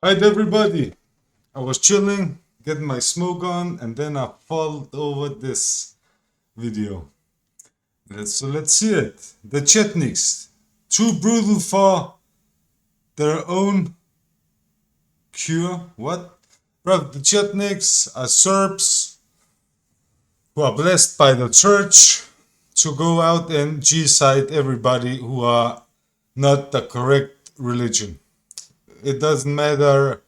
Alright, everybody. I was chilling, getting my smoke on, and then I followed over this video. Let's see it. The Chetniks, too brutal for their own cure. What? Bro, the Chetniks are Serbs who are blessed by the church to go out and G-side everybody who are not the correct religion. It doesn't matter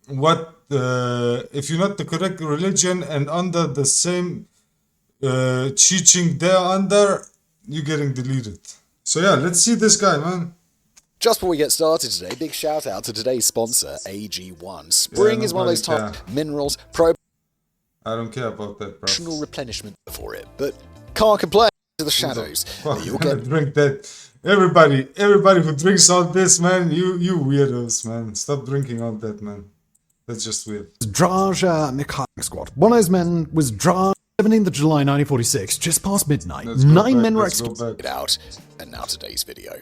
what if you're not the correct religion and under the same teaching they're under, you're getting deleted. So yeah, let's see this guy, man. Just before we get started today, big shout out to today's sponsor, AG1. Spring is one of those times minerals, I don't care about that, bro. promotional replenishment for it, but can't complain to the shadows. You'll get Drink that. Everybody who drinks all this, man, you weirdos, man. Stop drinking all that, man. That's just weird. Draja Mikhail squad. One of those men was Draja. 17th of July 1946, just past midnight. Nine men were executed. it out. And now today's video.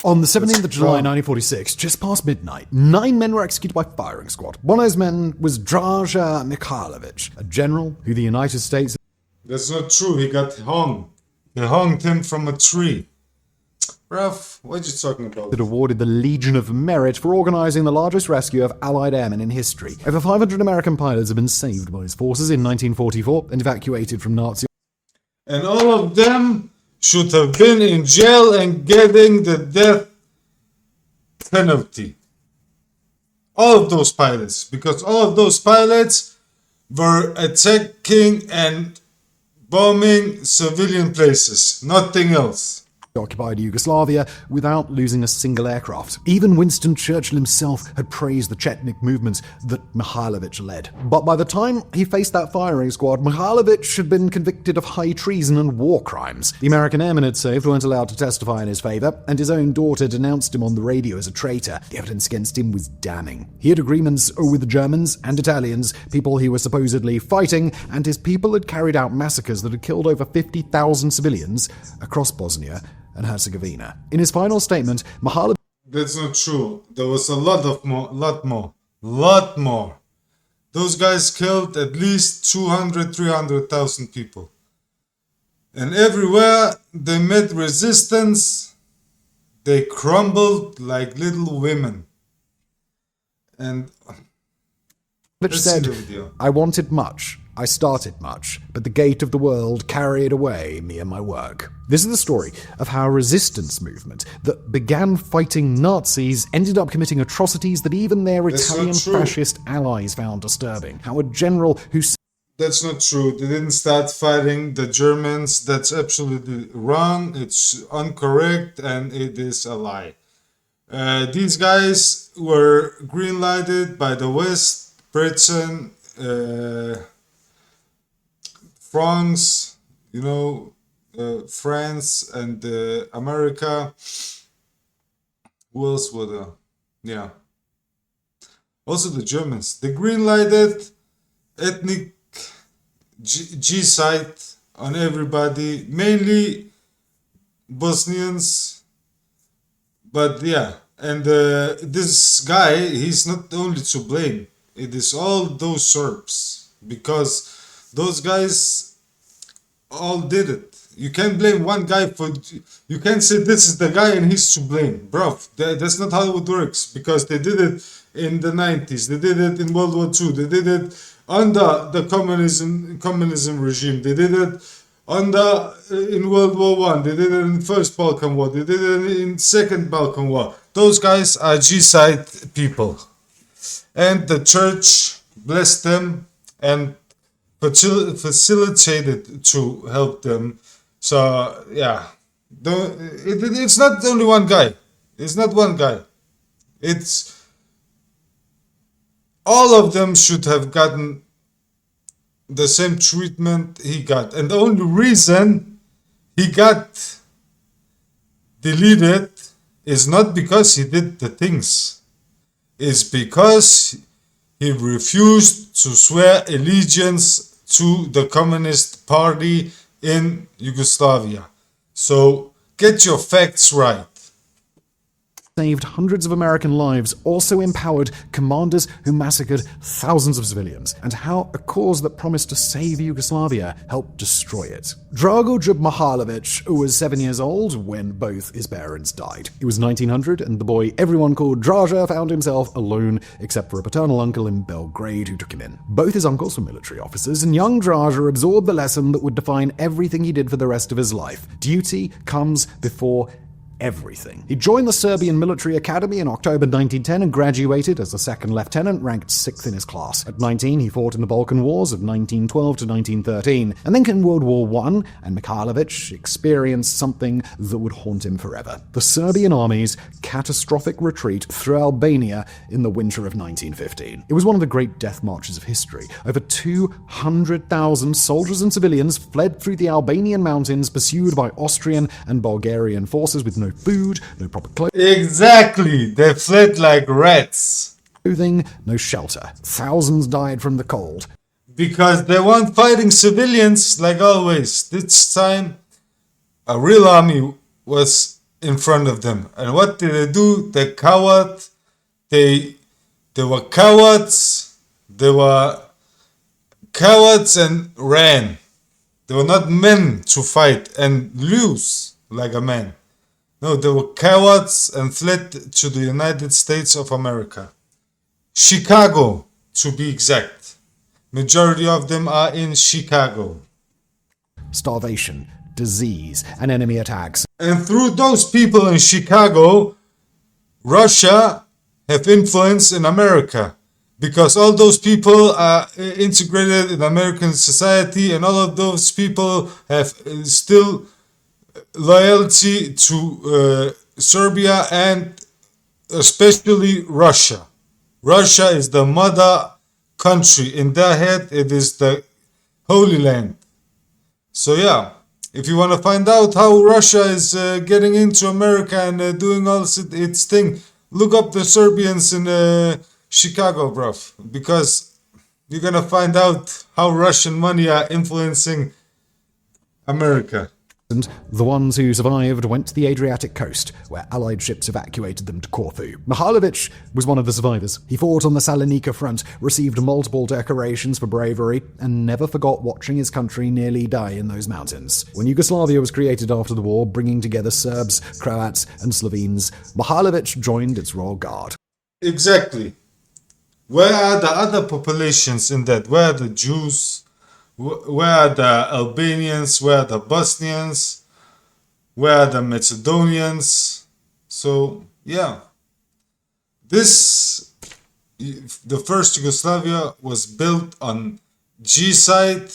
On the 17th of July 1946, just past midnight, 9 men were executed by firing squad. One of those men was Draja Mikhailovich, a general who the United States... That's not true. He got hung. They hung him from a tree. Bruv, what are you talking about? ...that awarded the Legion of Merit for organizing the largest rescue of Allied airmen in history. Over 500 American pilots have been saved by his forces in 1944 and evacuated from Nazi... And all of them should have been in jail and getting the death penalty. All of those pilots. Because all of those pilots were attacking and bombing civilian places. Nothing else. occupied Yugoslavia without losing a single aircraft. Even Winston Churchill himself had praised the Chetnik movements that Mihailovich led. But by the time he faced that firing squad, Mihailovich had been convicted of high treason and war crimes. The American airmen it saved weren't allowed to testify in his favor, and his own daughter denounced him on the radio as a traitor. The evidence against him was damning. He had agreements with the Germans and Italians, people he was supposedly fighting, and his people had carried out massacres that had killed over 50,000 civilians across Bosnia and Herzegovina. In his final statement, Mihailovich... That's not true. There was a lot more. Those guys killed at least 200, 300,000 people. And everywhere they met resistance, they crumbled like little women. And said, I wanted much, I started much, but the gate of the world carried away me and my work. This is the story of how a resistance movement that began fighting Nazis ended up committing atrocities that even their Italian fascist allies found disturbing. How a general who... That's not true. They didn't start fighting the Germans. That's absolutely wrong. It's incorrect and it is a lie. These guys were green-lighted by the West, Britain, France, France and America. Who else were there? Yeah. Also the Germans. They green-lighted ethnic G-side on everybody, mainly Bosnians. But yeah, and this guy, he's not only to blame. It is all those Serbs, because those guys all did it. You can't blame one guy for... You can't say this is the guy and he's to blame. Bro, that's not how it works, because they did it in the 90s. They did it in World War II. They did it under the communism regime. They did it in World War I. They did it in the First Balkan War. They did it in Second Balkan War. Those guys are G-side people. And the church blessed them and facilitated to help them. So, yeah. It's not only one guy. It's not one guy. It's... All of them should have gotten the same treatment he got. And the only reason he got deleted is not because he did the things. It's because he refused to swear allegiance to the Communist Party in Yugoslavia. So get your facts right. saved hundreds of American lives, also empowered commanders who massacred thousands of civilians, and how a cause that promised to save Yugoslavia helped destroy it. Dragoljub Mihailović was 7 years old when both his parents died. It was 1900, and the boy everyone called Draja found himself alone, except for a paternal uncle in Belgrade who took him in. Both his uncles were military officers, and young Draja absorbed the lesson that would define everything he did for the rest of his life. Duty comes before everything. He joined the Serbian military academy in October 1910 and graduated as a second lieutenant, ranked 6th in his class. At 19, he fought in the Balkan Wars of 1912 to 1913. And then came World War I, and Mihailović experienced something that would haunt him forever: the Serbian army's catastrophic retreat through Albania in the winter of 1915. It was one of the great death marches of history. Over 200,000 soldiers and civilians fled through the Albanian mountains, pursued by Austrian and Bulgarian forces with no food, no proper Exactly. They fled like rats. clothing, no shelter. Thousands died from the cold. Because they weren't fighting civilians like always. This time, a real army was in front of them. And what did they do? They cowered. They were cowards. They were cowards and ran. They were not men to fight and lose like a man. No, they were cowards and fled to the United States of America. Chicago, to be exact. Majority of them are in Chicago. Starvation, disease, and enemy attacks. And through those people in Chicago, Russia have influence in America. Because all those people are integrated in American society, and all of those people have still loyalty to Serbia and especially Russia. Russia is the mother country. In their head, it is the Holy Land. So yeah, if you want to find out how Russia is getting into America and doing all its thing, look up the Serbians in Chicago, bruv. Because you're gonna find out how Russian money are influencing America. And the ones who survived went to the Adriatic coast, where Allied ships evacuated them to Corfu. Mihailović was one of the survivors. He fought on the Salonika front, received multiple decorations for bravery, and never forgot watching his country nearly die in those mountains. When Yugoslavia was created after the war, bringing together Serbs, Croats, and Slovenes, Mihailović joined its Royal Guard. Exactly. Where are the other populations in that? Where are the Jews? Where are the Albanians? Where are the Bosnians? Where are the Macedonians? So, yeah. The first Yugoslavia was built on genocide,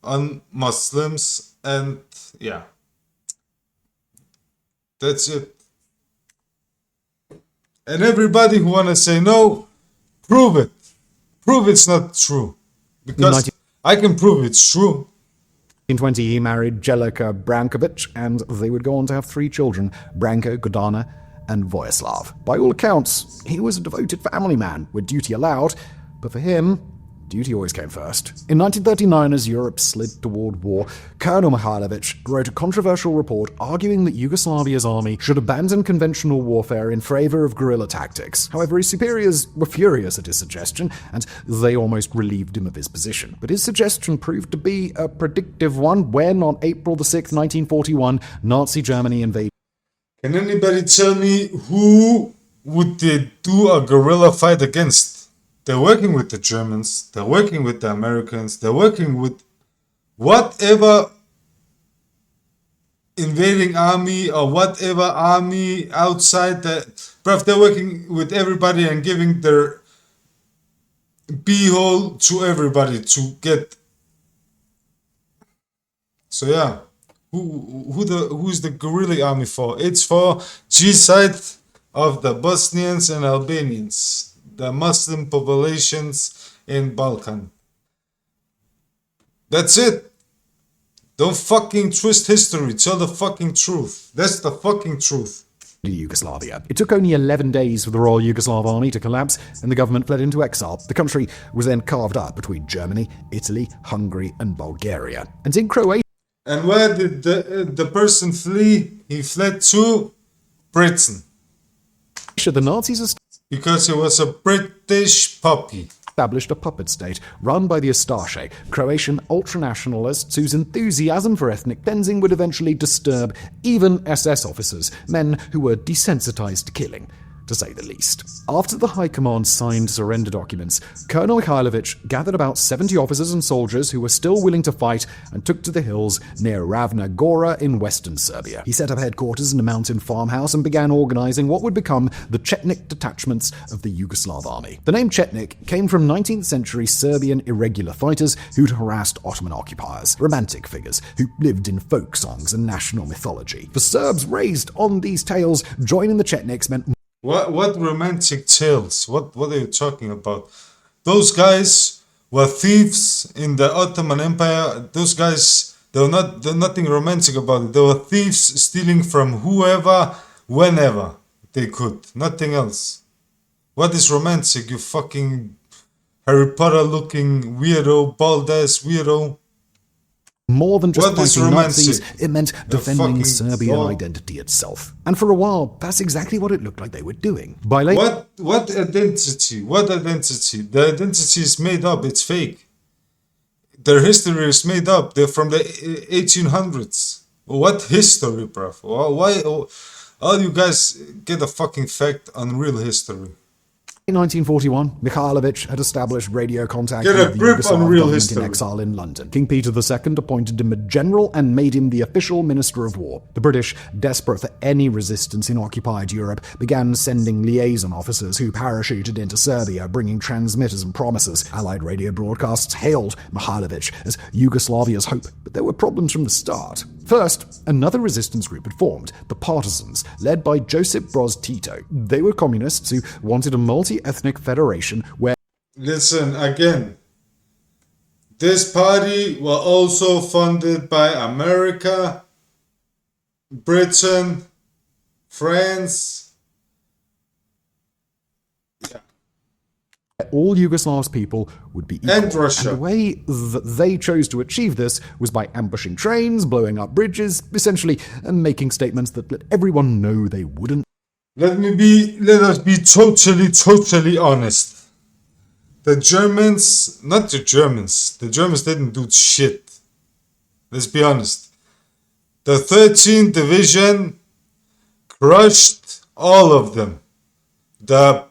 on Muslims, and yeah. That's it. And everybody who wanna say no, prove it. Prove it's not true. Because I can prove it's true. In 1920, he married Jelika Brankovic, and they would go on to have 3 children, Branko, Gordana, and Vojislav. By all accounts, he was a devoted family man, with duty allowed, but for him, duty always came first. In 1939, as Europe slid toward war, Colonel Mihailović wrote a controversial report arguing that Yugoslavia's army should abandon conventional warfare in favor of guerrilla tactics. However, his superiors were furious at his suggestion, and they almost relieved him of his position. But his suggestion proved to be a predictive one when, on April the 6th, 1941, Nazi Germany invaded. Can anybody tell me who would they do a guerrilla fight against? They're working with the Germans, they're working with the Americans, they're working with whatever invading army or whatever army outside the... Bruv, they're working with everybody and giving their b-hole to everybody to get... So yeah, who's the guerrilla army for? It's for genocide of the Bosnians and Albanians, the Muslim populations in Balkan. That's it. Don't fucking twist history. Tell the fucking truth. That's the fucking truth. Yugoslavia. It took only 11 days for the Royal Yugoslav Army to collapse, and the government fled into exile. The country was then carved up between Germany, Italy, Hungary, and Bulgaria. And in Croatia... And where did the person flee? He fled to Britain. The Nazis Because he was a British puppy. established a puppet state run by the Ustaše, Croatian ultranationalists whose enthusiasm for ethnic cleansing would eventually disturb even SS officers, men who were desensitized to killing, to say the least. After the High Command signed surrender documents, Colonel Mihailovich gathered about 70 officers and soldiers who were still willing to fight and took to the hills near Ravna Gora in western Serbia. He set up headquarters in a mountain farmhouse and began organizing what would become the Chetnik detachments of the Yugoslav army. The name Chetnik came from 19th century Serbian irregular fighters who'd harassed Ottoman occupiers, romantic figures who lived in folk songs and national mythology. For Serbs raised on these tales, joining the Chetniks meant What romantic tales? What are you talking about? Those guys were thieves in the Ottoman Empire. Those guys, there's nothing romantic about it. They were thieves stealing from whoever, whenever they could. Nothing else. What is romantic, you fucking Harry Potter looking weirdo, bald ass weirdo? more than just What is fighting Nazis, romantic? it meant defending fucking Serbian god. identity itself. And for a while, that's exactly what it looked like they were doing. By late What identity? What identity? The identity is made up. It's fake. Their history is made up. They're from the 1800s. What history, bruv? Why? All you guys get a fucking fact on real history. In 1941, Mihailovich had established radio contact Get a with the grip Yugoslav on real government history. in exile in London. King Peter II appointed him a general and made him the official minister of war. The British, desperate for any resistance in occupied Europe, began sending liaison officers who parachuted into Serbia, bringing transmitters and promises. Allied radio broadcasts hailed Mihailovich as Yugoslavia's hope, but there were problems from the start. First, another resistance group had formed, the Partisans, led by Josip Broz Tito. They were communists who wanted a multi-ethnic federation where Listen again. This party were also funded by America, Britain, France. all Yugoslav's people would be equal. And Russia. And the way that they chose to achieve this was by ambushing trains, blowing up bridges, essentially making statements that let everyone know they wouldn't Let us be totally honest. The Germans didn't do shit. Let's be honest. The 13th Division crushed all of them. The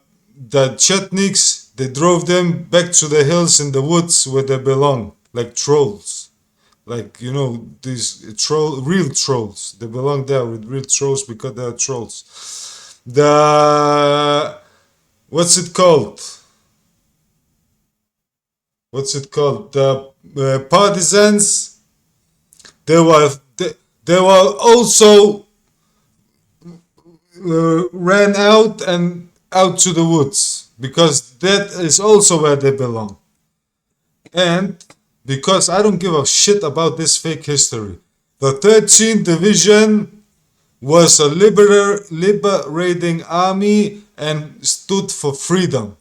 Chetniks, they drove them back to the hills in the woods where they belong, like trolls. Like, you know, these real trolls. They belong there with real trolls because they are trolls. What's it called? The partisans, they were also ran out to the woods because that is also where they belong. And because I don't give a shit about this fake history, the 13th Division was a liberating army and stood for freedom.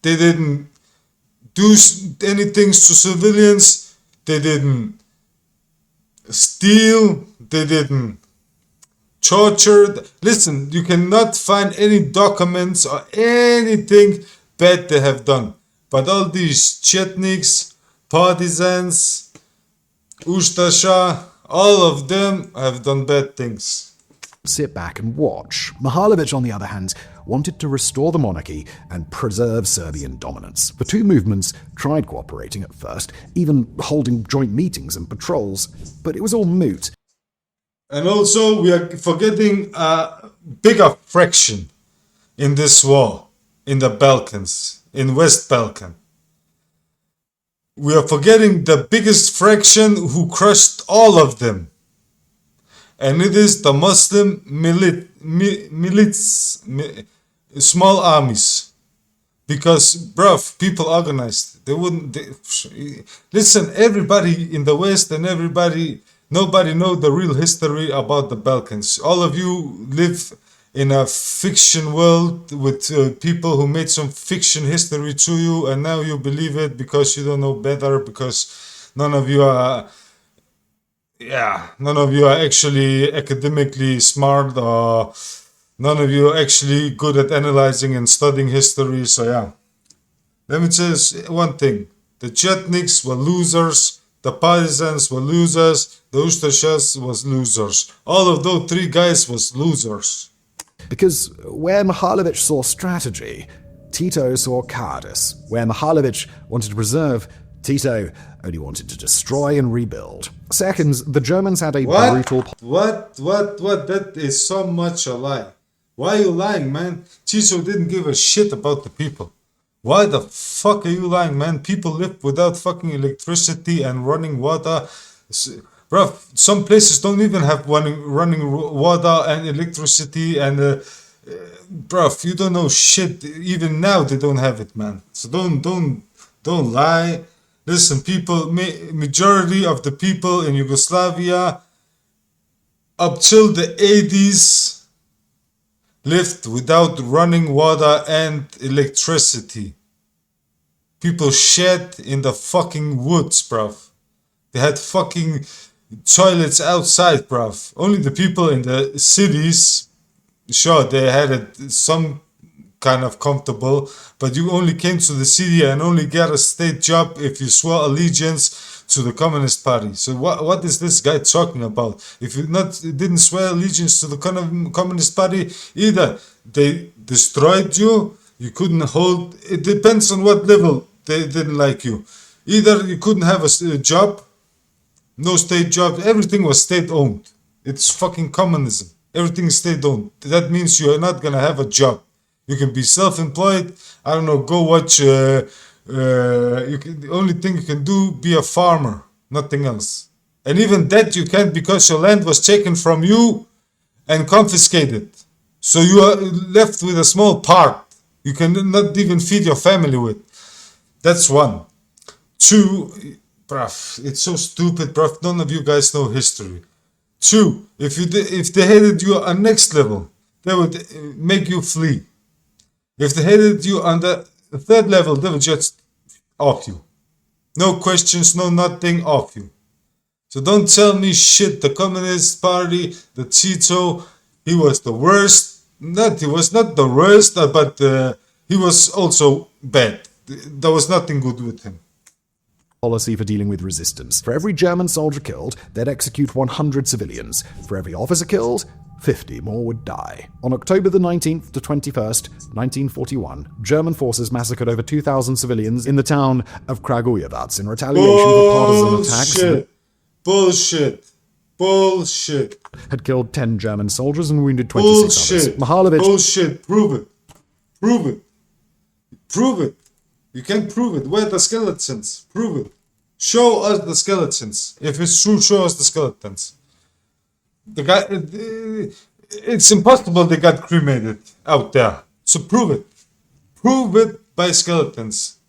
They didn't do anything to civilians. They didn't steal. They didn't torture. Listen, you cannot find any documents or anything bad they have done. But all these Chetniks, partisans, Ustasha, all of them have done bad things. sit back and watch. Mihailovich, on the other hand, wanted to restore the monarchy and preserve Serbian dominance. The two movements tried cooperating at first, even holding joint meetings and patrols, but it was all moot. And also, we are forgetting a bigger fraction in this war, in the Balkans, in West Balkan. We are forgetting the biggest fraction who crushed all of them. And it is the Muslim small armies. Because, bruv, people organized. Listen, everybody in the West and nobody know the real history about the Balkans. All of you live in a fiction world with people who made some fiction history to you, and now you believe it because you don't know better, because none of you are actually academically smart or None of you are actually good at analyzing and studying history, so yeah. Let me tell you one thing. The Chetniks were losers, the partisans were losers, the Ustashas was losers. All of those three guys was losers. Because where Mihailovich saw strategy, Tito saw cowardice. Where Mihailovich wanted to preserve, Tito only wanted to destroy and rebuild. Second, the Germans had a brutal... What? That is so much a lie. Why are you lying, man? Tito didn't give a shit about the people. Why the fuck are you lying, man? People live without fucking electricity and running water. Bruv, some places don't even have running water and electricity and... bruv, you don't know shit. Even now they don't have it, man. So don't lie. Listen, people, majority of the people in Yugoslavia up till the 80s lived without running water and electricity. People shed in the fucking woods, bruv. They had fucking toilets outside, bruv. Only the people in the cities, sure, they had it some kind of comfortable, but you only came to the city and only got a state job if you swore allegiance to the Communist Party. So what is this guy talking about? If you didn't swear allegiance to the Communist Party, either they destroyed you, you couldn't hold, it depends on what level they didn't like you. Either you couldn't have a job, no state job, everything was state owned. It's fucking communism. Everything is state owned. That means you are not gonna have a job. You can be self-employed. I don't know. Go watch. The only thing you can do, be a farmer. Nothing else. And even that you can't because your land was taken from you and confiscated. So you are left with a small part. You can not even feed your family with. That's one. Two, bruv, it's so stupid, bruv. None of you guys know history. Two, if they hated you on next level, they would make you flee. If they hated you on the third level, they would just off you. No questions, no nothing, off you. So don't tell me shit. The Communist Party, the Tito, he was the worst. He was not the worst, but he was also bad. There was nothing good with him. Policy for dealing with resistance. For every German soldier killed, they'd execute 100 civilians. For every officer killed, 50 more would die. On October the 19th to 21st, 1941, German forces massacred over 2,000 civilians in the town of Kragujevac in retaliation for partisan attacks. Bullshit. Had killed 10 German soldiers and wounded 26 others. Mihailovich... Bullshit. Prove it. You can't prove it. Where are the skeletons? Prove it. Show us the skeletons. If it's true, show us the skeletons. The guy, it's impossible they got cremated out there. So prove it. Prove it by skeletons.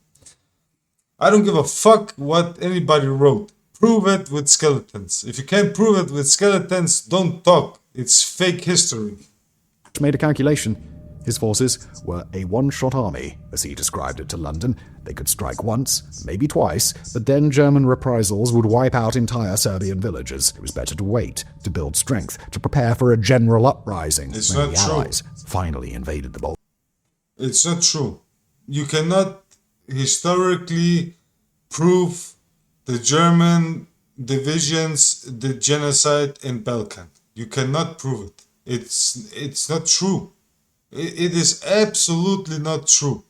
I don't give a fuck what anybody wrote. Prove it with skeletons. If you can't prove it with skeletons, don't talk. It's fake history. Made a calculation. His forces were a one-shot army, as he described it to London. They could strike once, maybe twice, but then German reprisals would wipe out entire Serbian villages. It was better to wait, to build strength, to prepare for a general uprising. It's when not the true. Allies finally invaded the Balkans. It's not true. You cannot historically prove the German divisions, the genocide in Balkan. You cannot prove it. It's not true. It is absolutely not true.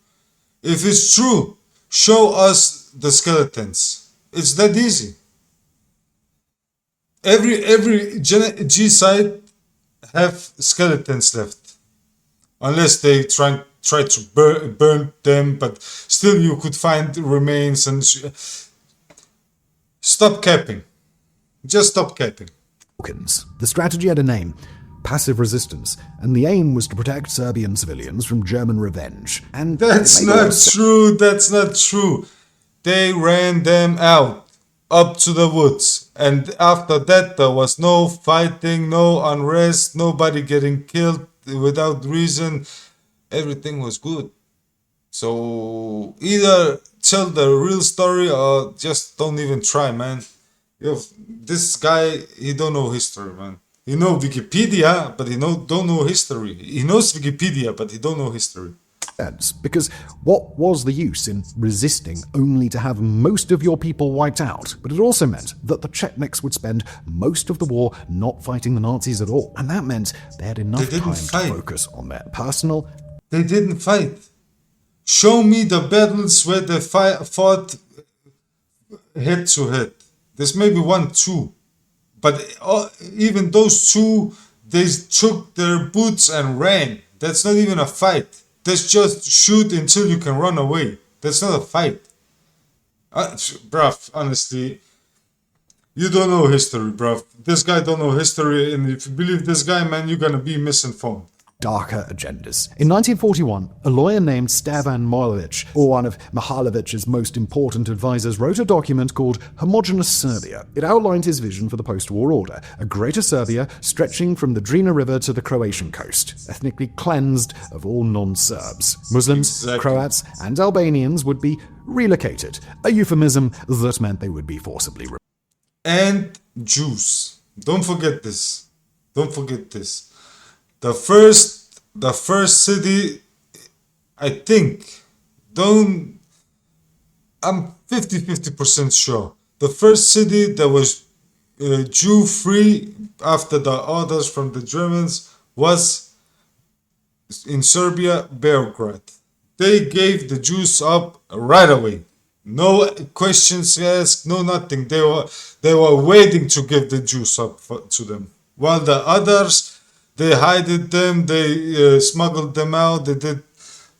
If it's true, show us the skeletons. It's that easy. Every G-side have skeletons left, unless they try to burn them. But still, you could find remains and stop capping. Just stop capping. The strategy had a name. Passive resistance, and the aim was to protect Serbian civilians from German revenge. And that's not true. That's not true. They ran them out up to the woods, and after that there was no fighting, no unrest, nobody getting killed without reason. Everything was good. So either tell the real story or just don't even try, man. This guy, he don't know history, man. He knows Wikipedia, but he don't know history. He knows Wikipedia, but he don't know history. Because what was the use in resisting only to have most of your people wiped out? But it also meant that the Chetniks would spend most of the war not fighting the Nazis at all. And that meant they had enough time to focus on their personal... They didn't fight. Show me the battles where they fought head to head. There's maybe 1, 2. But even those 2, they took their boots and ran. That's not even a fight. That's just shoot until you can run away. That's not a fight. Bruv, honestly, you don't know history, bruv. This guy don't know history, and if you believe this guy, man, you're gonna be misinformed. Darker agendas. In 1941, a lawyer named Stevan Mojlovic, or one of Mihailovic's most important advisors, wrote a document called Homogeneous Serbia. It outlined his vision for the post-war order, a greater Serbia stretching from the Drina River to the Croatian coast, ethnically cleansed of all non-Serbs. Muslims, Croats, and Albanians would be relocated, a euphemism that meant they would be forcibly and Jews. Don't forget this. Don't forget this. The first city, I think, I'm 50% sure. The first city that was Jew-free after the orders from the Germans was in Serbia, Belgrade. They gave the Jews up right away. No questions asked, no nothing. They were waiting to give the Jews up to them. While the others, they hided them, they smuggled them out, they did...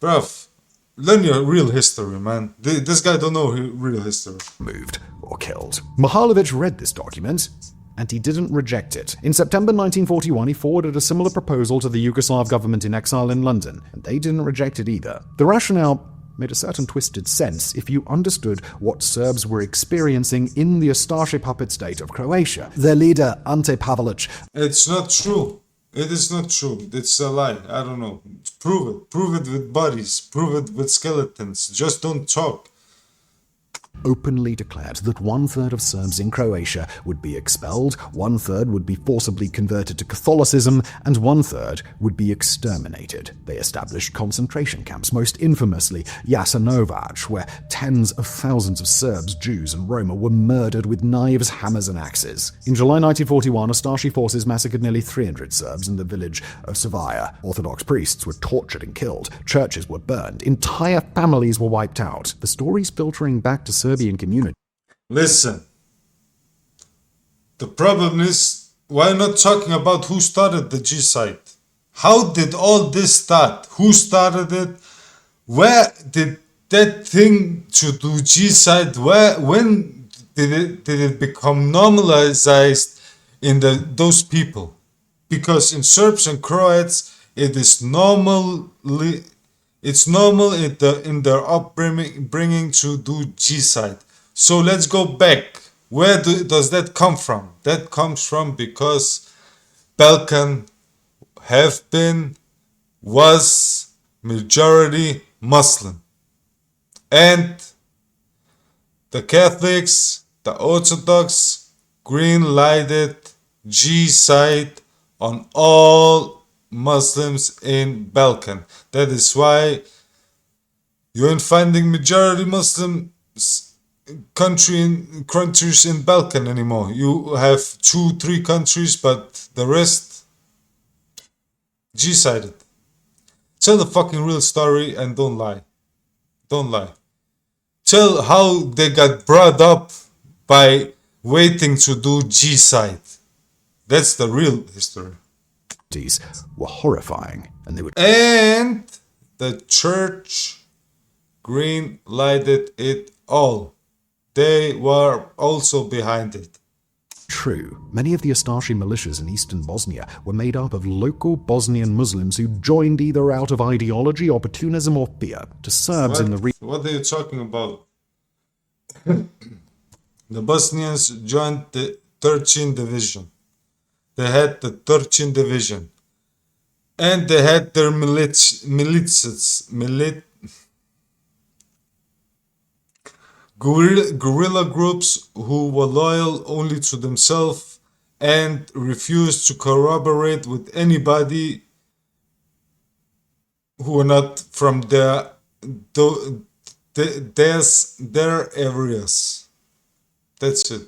Bruv, learn your real history, man. This guy don't know real history. Moved or killed. Mihailovic read this document, and he didn't reject it. In September 1941, he forwarded a similar proposal to the Yugoslav government in exile in London, and they didn't reject it either. The rationale made a certain twisted sense if you understood what Serbs were experiencing in the Ustashi puppet state of Croatia. Their leader, Ante Pavelic... It's not true. It is not true. It's a lie. I don't know. Prove it. Prove it with bodies. Prove it with skeletons. Just don't talk. Openly declared that 1/3 of Serbs in Croatia would be expelled, 1/3 would be forcibly converted to Catholicism, and 1/3 would be exterminated. They established concentration camps, most infamously Jasenovac, where tens of thousands of Serbs, Jews, and Roma were murdered with knives, hammers, and axes. In July 1941, Ustashi forces massacred nearly 300 Serbs in the village of Savaia. Orthodox priests were tortured and killed. Churches were burned. Entire families were wiped out. The stories filtering back to Serbian community. Listen, the problem is, why not talking about who started the G-side? How did all this start? Who started it? Where did that thing to do G-side, when did it become normalized in those people? Because in Serbs and Croats, it's normal in their upbringing to do G-side. So let's go back. Where does that come from? That comes from because Balkan was majority Muslim. And the Catholics, the Orthodox, green-lighted G-side on all Muslims in Balkan. That is why you ain't finding majority Muslim countries in Balkan anymore. You have 2-3 countries, but the rest G-sided. Tell the fucking real story and don't lie. Don't lie. Tell how they got brought up by waiting to do G-side. That's the real history. Were horrifying, and they would... And the church green-lighted it all. They were also behind it. True. Many of the Ustashi militias in eastern Bosnia were made up of local Bosnian Muslims who joined either out of ideology, opportunism, or fear to Serbs in the region. What are you talking about? The Bosnians joined the 13th Division. They had the 13th Division. And they had their guerrilla groups who were loyal only to themselves and refused to corroborate with anybody who were not from their areas. That's it.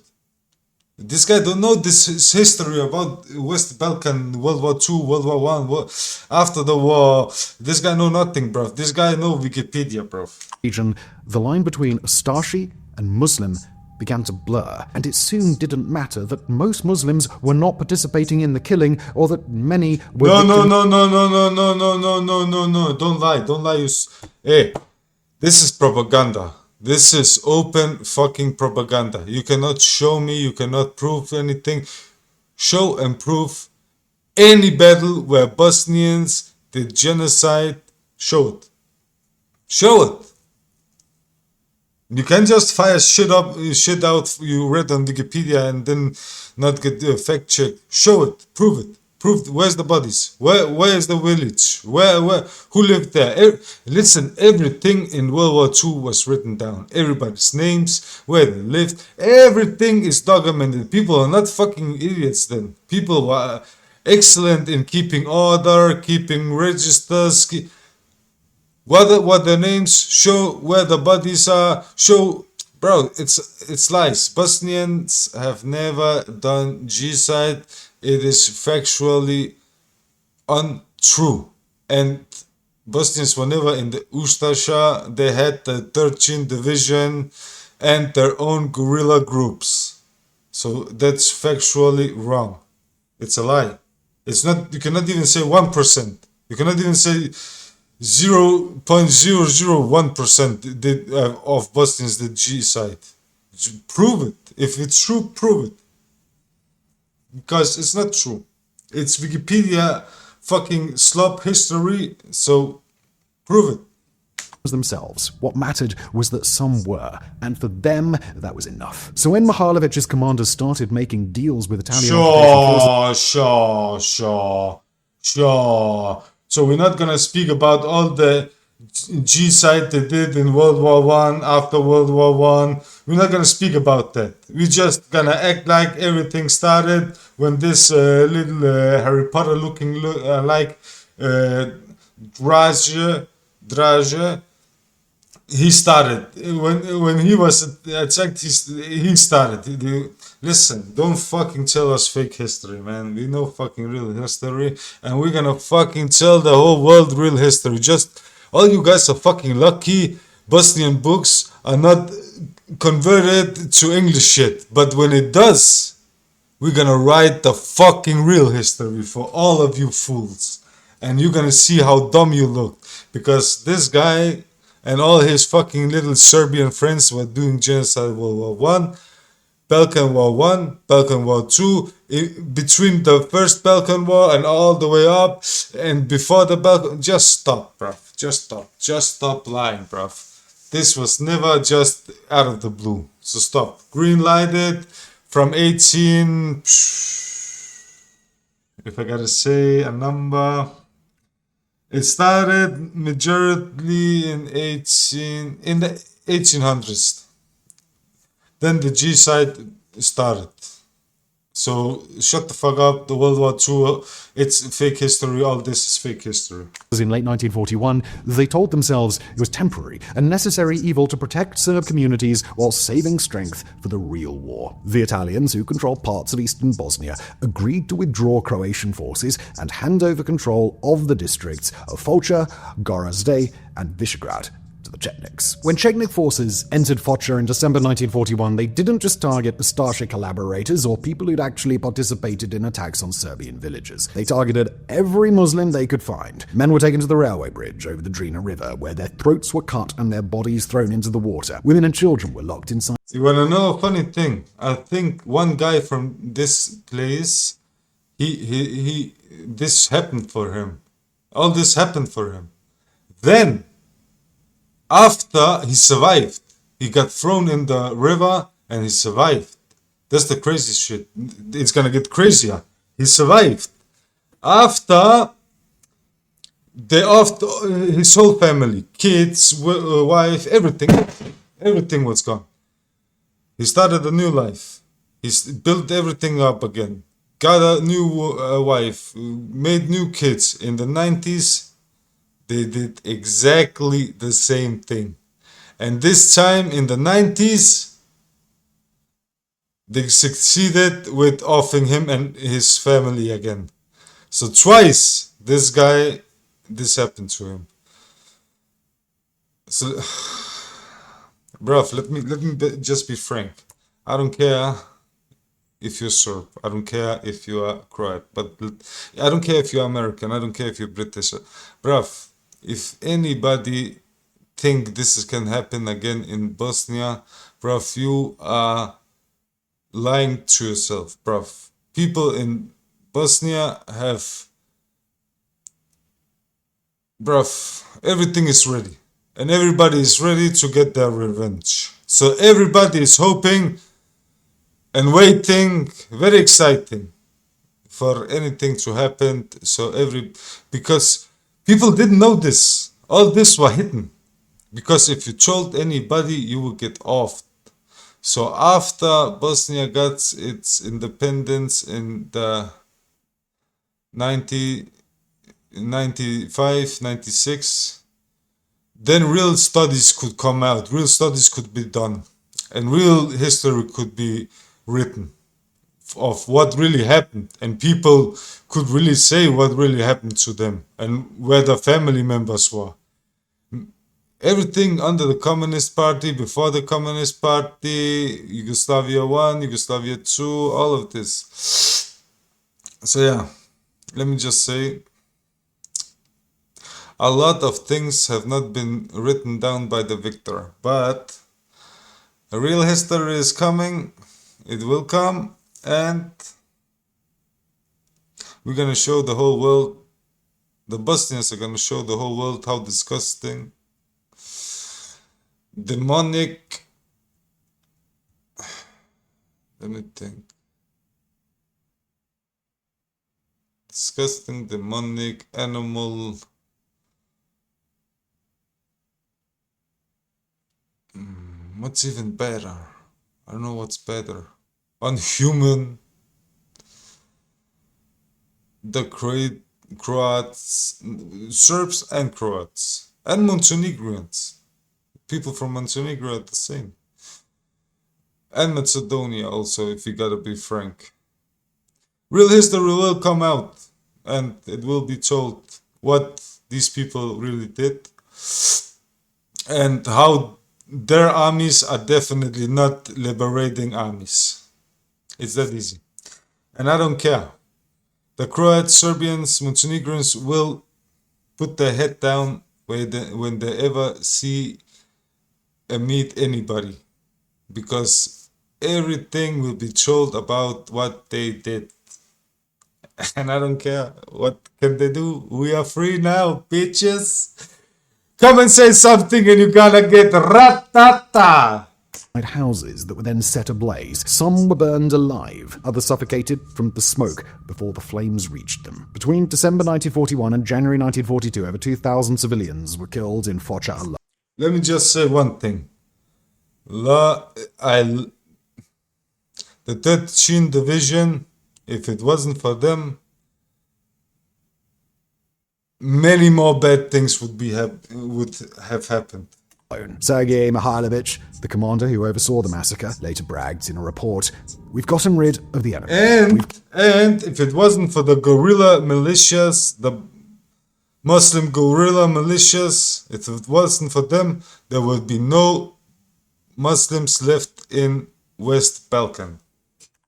This guy don't know this history about West Balkan, World War II, World War One, after the war. This guy know nothing, bro. This guy know Wikipedia, bro. Region, the line between Ustashi and Muslim began to blur, and it soon didn't matter that most Muslims were not participating in the killing, or that many were. No. Don't lie. Hey, this is propaganda. This is open fucking propaganda. You cannot show me, you cannot prove anything. Show and prove any battle where Bosnians did genocide. Show it. Show it. You can't just fire shit out you read on Wikipedia and then not get the fact check. Show it. Prove it. Where's the bodies? Where is the village? Who lived there? Listen, everything in World War II was written down. Everybody's names, where they lived, everything is documented. People are not fucking idiots then. People were excellent in keeping order, keeping registers. What the names show, where the bodies are, show. Bro, it's lies. Bosnians have never done genocide. It is factually untrue. And Bosnians were never in the Ustasha. They had the 13th Division and their own guerrilla groups. So that's factually wrong. It's a lie. It's not. You cannot even say 1%. You cannot even say 0.001% of Bosnians did genocide. Prove it. If it's true, prove it. Because it's not true. It's Wikipedia fucking slop history, so prove it. Themselves. What mattered was that some were, and for them, that was enough. So when Mihalevic's commanders started making deals with Italian Sure. So we're not gonna speak about all the genocide they did in World War One, after World War One. We're not gonna speak about that. We're just gonna act like everything started when this little Harry Potter looking like Draže, he started. When he was attacked, he started. Listen, don't fucking tell us fake history, man. We know fucking real history, and we're gonna fucking tell the whole world real history. Just all you guys are fucking lucky. Bosnian books are not converted to English shit, but when it does, we're gonna write the fucking real history for all of you fools, and you're gonna see how dumb you look, because this guy and all his fucking little Serbian friends were doing genocide World War One, Balkan War One, Balkan War Two, between the first Balkan War and all the way up, and before the Balkan. Just stop, bruv. Just stop lying, bruv. This was never just out of the blue. So stop. Green lighted from 18. If I gotta say a number. It started majorly in the 1800s. Then the genocide started. So shut the fuck up. The World War II, it's fake history. All this is fake history. In late 1941, they told themselves it was temporary, a necessary evil to protect Serb communities while saving strength for the real war. The Italians, who controlled parts of eastern Bosnia, agreed to withdraw Croatian forces and hand over control of the districts of Foča, Gorazde, and Visegrad to the Chetniks. When Chetnik forces entered Foča in December 1941, they didn't just target Ustashi collaborators or people who'd actually participated in attacks on Serbian villages. They targeted every Muslim they could find. Men were taken to the railway bridge over the Drina River, where their throats were cut and their bodies thrown into the water. Women and children were locked inside. You wanna know a funny thing? I think one guy from this place, this happened for him. All this happened for him. Then, after he survived, he got thrown in the river and he survived. That's the crazy shit. It's gonna get crazier. He survived. After his whole family, kids, wife, everything was gone. He started a new life. He built everything up again. got a new wife, made new kids. In the 90s, they did exactly the same thing. And this time in the 90s, they succeeded with offing him and his family again. So twice this happened to him. So, bruv, just be frank. I don't care if you're Serb. I don't care if you are Croat. But I don't care if you're American. I don't care if you're British. Bruv, if anybody think can happen again in Bosnia, bruv, you are lying to yourself, bruv. People in Bosnia have, bruv, everything is ready. And everybody is ready to get their revenge. So everybody is hoping and waiting, very exciting, for anything to happen. Because people didn't know this. All this was hidden. Because if you told anybody, you would get off. So after Bosnia got its independence in the 95, 96, then real studies could come out, real studies could be done, and real history could be written of what really happened, and people could really say what really happened to them and where the family members were. Everything under the Communist Party, before the Communist Party, Yugoslavia 1, Yugoslavia 2, all of this. So yeah, let me just say, a lot of things have not been written down by the victor, but a real history is coming, it will come, and we're gonna show the whole world, the Bosnians are gonna show the whole world how disgusting, demonic, let me think, disgusting, demonic, animal, what's even better? I don't know what's better. Unhuman. The Croats, Serbs and Croats, and Montenegrins. People from Montenegro are the same. And Macedonia also, if you gotta be frank. Real history will come out, and it will be told what these people really did, and how their armies are definitely not liberating armies. It's that easy. And I don't care. The Croats, Serbians, Montenegrins will put their head down when they ever see and meet anybody. Because everything will be told about what they did. And I don't care. What can they do? We are free now, bitches. Come and say something and you're gonna get ratata. Houses that were then set ablaze. Some were burned alive, others suffocated from the smoke before the flames reached them. Between December 1941 and January 1942, over 2,000 civilians were killed in Foča alone. Let me just say one thing. The 13th Division, if it wasn't for them, many more bad things would have happened. Sergei Mihailovich, the commander who oversaw the massacre, later bragged in a report, "We've gotten rid of the enemy." And if it wasn't for the guerrilla militias, the Muslim guerrilla militias, if it wasn't for them, there would be no Muslims left in West Balkan.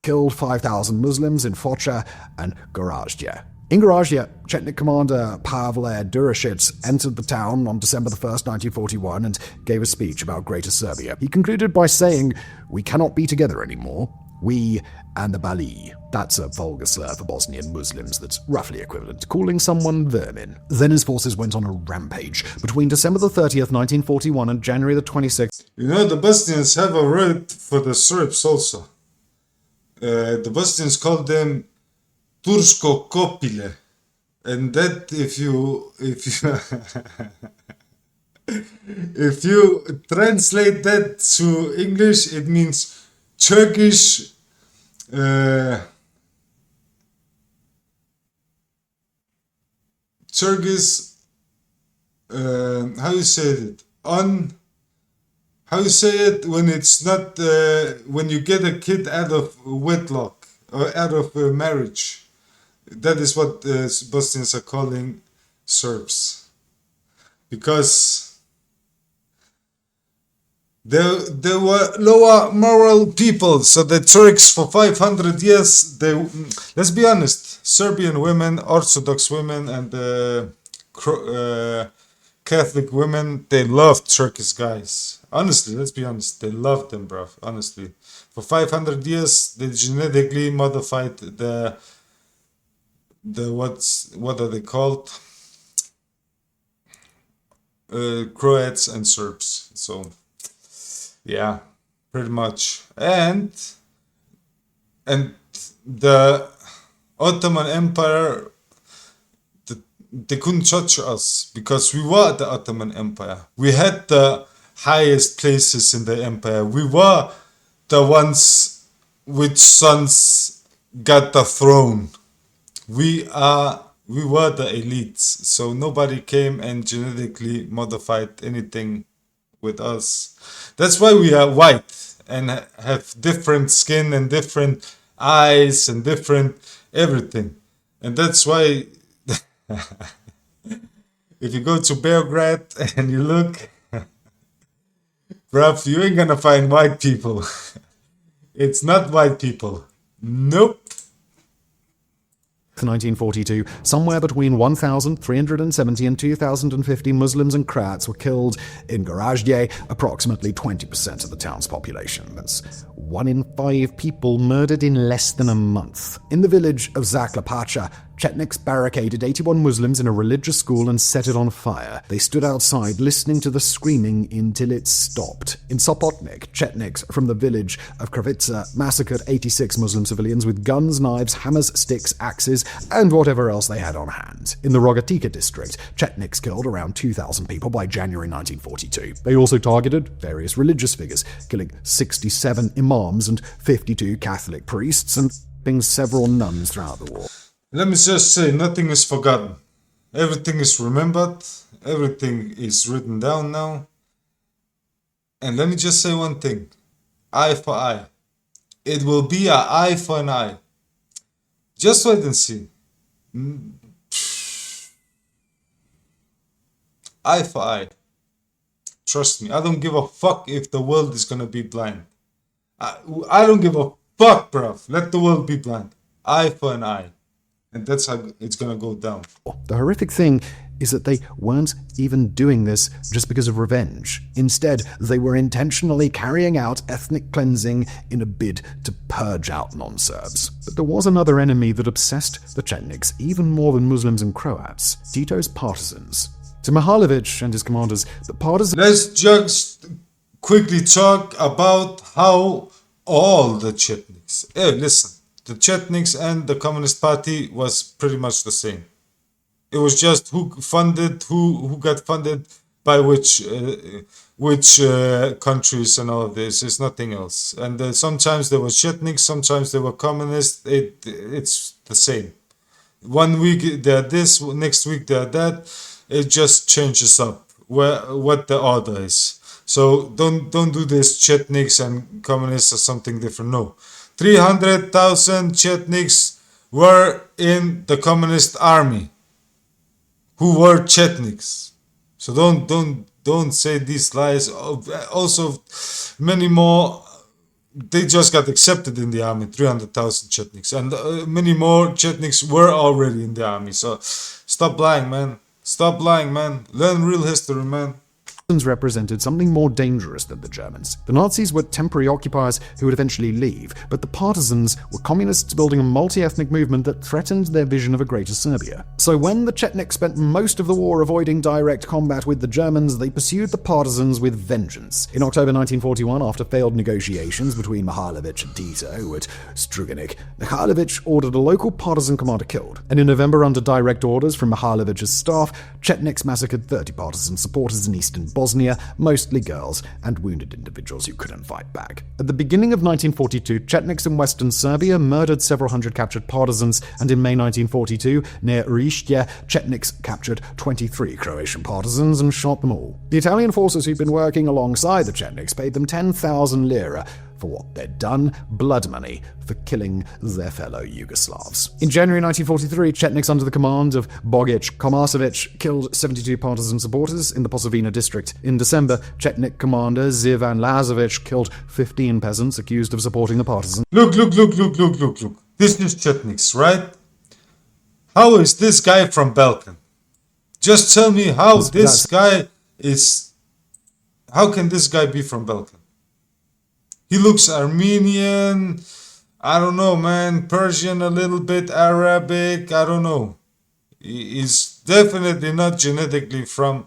Killed 5,000 Muslims in Foča and Gorazde. In Gorazde, Chetnik commander Pavle Durashits entered the town on December 1st, 1941 and gave a speech about Greater Serbia. He concluded by saying, "We cannot be together anymore. We and the Bali." That's a vulgar slur for Bosnian Muslims that's roughly equivalent to calling someone vermin. Then his forces went on a rampage. Between December 30th, 1941 and January 26th. You know, the Bosnians have a word for the Serbs also. The Bosnians call them Tursko kopile, and that if you if you translate that to English, it means Turkish Kyrgyz, how you say it? How you say it when it's not, when you get a kid out of wedlock or out of marriage. That is what Bosnians are calling Serbs. Because they were lower moral people. So the Turks for 500 years, let's be honest, Serbian women, Orthodox women, and Catholic women, they loved Turkish guys. Honestly, let's be honest, they loved them, bro. Honestly, for 500 years, they genetically modified the what are they called? Croats and Serbs. So yeah, pretty much. And the Ottoman Empire, they couldn't touch us because we were the Ottoman Empire. We had the highest places in the empire. We were the ones which sons got the throne. We were the elites. So nobody came and genetically modified anything with us. That's why we are white and have different skin and different eyes and different everything. And that's why if you go to Belgrade and you look, bruv, you ain't gonna find white people. It's not white people. Nope. 1942, somewhere between 1,370 and 2,050 Muslims and Croats were killed in Goražde, approximately 20% of the town's population. That's 1 in 5 people murdered in less than a month. In the village of Zaklapacha, Chetniks barricaded 81 Muslims in a religious school and set it on fire. They stood outside listening to the screaming until it stopped. In Sopotnik, Chetniks from the village of Kravica massacred 86 Muslim civilians with guns, knives, hammers, sticks, axes, and whatever else they had on hand. In the Rogatika district, Chetniks killed around 2,000 people by January 1942. They also targeted various religious figures, killing 67 imams and 52 Catholic priests and raping several nuns throughout the war. Let me just say, nothing is forgotten. Everything is remembered. Everything is written down now. And let me just say one thing. Eye for eye. It will be an eye for an eye. Just wait and see. Eye for eye. Trust me, I don't give a fuck if the world is gonna be blind. I don't give a fuck, bruv. Let the world be blind. Eye for an eye. And that's how it's going to go down. The horrific thing is that they weren't even doing this just because of revenge. Instead, they were intentionally carrying out ethnic cleansing in a bid to purge out non-Serbs. But there was another enemy that obsessed the Chetniks even more than Muslims and Croats: Tito's partisans. To Mihailovic and his commanders, the partisans... Let's just quickly talk about how all the Chetniks... listen. The Chetniks and the Communist Party was pretty much the same. It was just who got funded by which countries and all of this. It's nothing else. And sometimes there was Chetniks, sometimes they were communists. It's the same. 1 week they're this, next week they're that. It just changes up what the order is. So don't do this Chetniks and communists or something different. No. 300,000 Chetniks were in the communist army who were Chetniks. So don't say these lies. Also, many more, they just got accepted in the army, 300,000 Chetniks. And many more Chetniks were already in the army. So stop lying, man. Stop lying, man. Learn real history, man. represented something more dangerous than the Germans. The Nazis were temporary occupiers who would eventually leave, but the partisans were communists building a multi-ethnic movement that threatened their vision of a greater Serbia. So when the Chetniks spent most of the war avoiding direct combat with the Germans, they pursued the partisans with vengeance. In October 1941, after failed negotiations between Mihailovic and Tito at Struganik, Mihailovic ordered a local partisan commander killed, and in November, under direct orders from Mihailovic's staff, Chetniks massacred 30 partisan supporters in eastern Bosnia, mostly girls and wounded individuals who couldn't fight back. At the beginning of 1942, Chetniks in western Serbia murdered several hundred captured partisans, and in May 1942, near Rišće, Chetniks captured 23 Croatian partisans and shot them all. The Italian forces who'd been working alongside the Chetniks paid them 10,000 lira for what they'd done, blood money, for killing their fellow Yugoslavs. In January 1943, Chetniks under the command of Bogic Komasevic killed 72 partisan supporters in the Posavina district. In December, Chetnik commander Zivan Lazovic killed 15 peasants accused of supporting the partisans. Look. This is Chetniks, right? How is this guy from Balkan? Just tell me how this guy is... How can this guy be from Balkan? He looks Armenian, I don't know, man, Persian a little bit, Arabic, I don't know. He's definitely not genetically from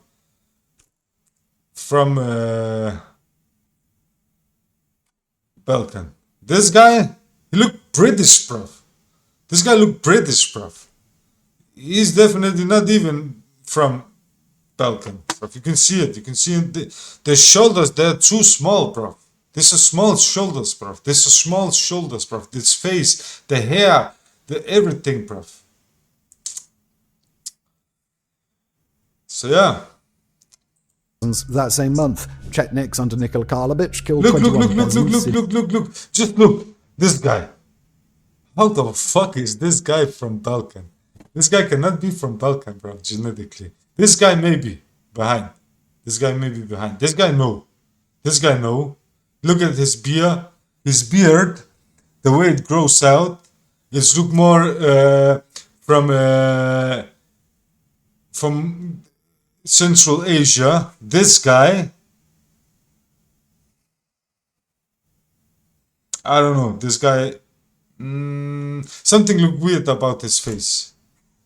Balkan. This guy, he looked British, bruv. This guy looked British, bruv. He's definitely not even from Balkan, bruv. You can see it. You can see it. The shoulders, they're too small, bruv. This is small shoulders, bruv. This is small shoulders, bruv. This face, the hair, the everything, bruv. So yeah. That same month, Chetniks under Nikola Karlovic killed 21 peasants. Look. Just look. This guy. How the fuck is this guy from Balkan? This guy cannot be from Balkan, bruv, genetically. This guy may be behind. This guy no. Look at his beard. The way it grows out. It's look more from Central Asia. This guy, I don't know. This guy, something look weird about his face.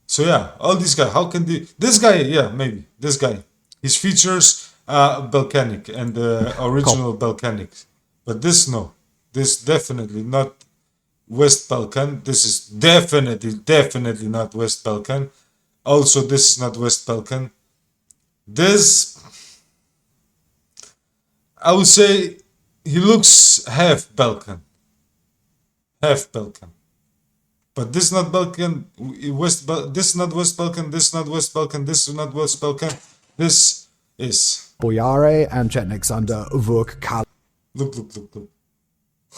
So yeah, all these guys. How can they? This guy, yeah, maybe this guy. His features are Balkanic and original Balkanic. But this, no. This definitely not West Balkan. This is definitely not West Balkan. Also, this is not West Balkan. This, I would say, he looks half Balkan. But this is not Balkan. This is not West Balkan. This is not West Balkan. This is not West Balkan. This is Boyare and Chetniks under Vuk Kal. Look.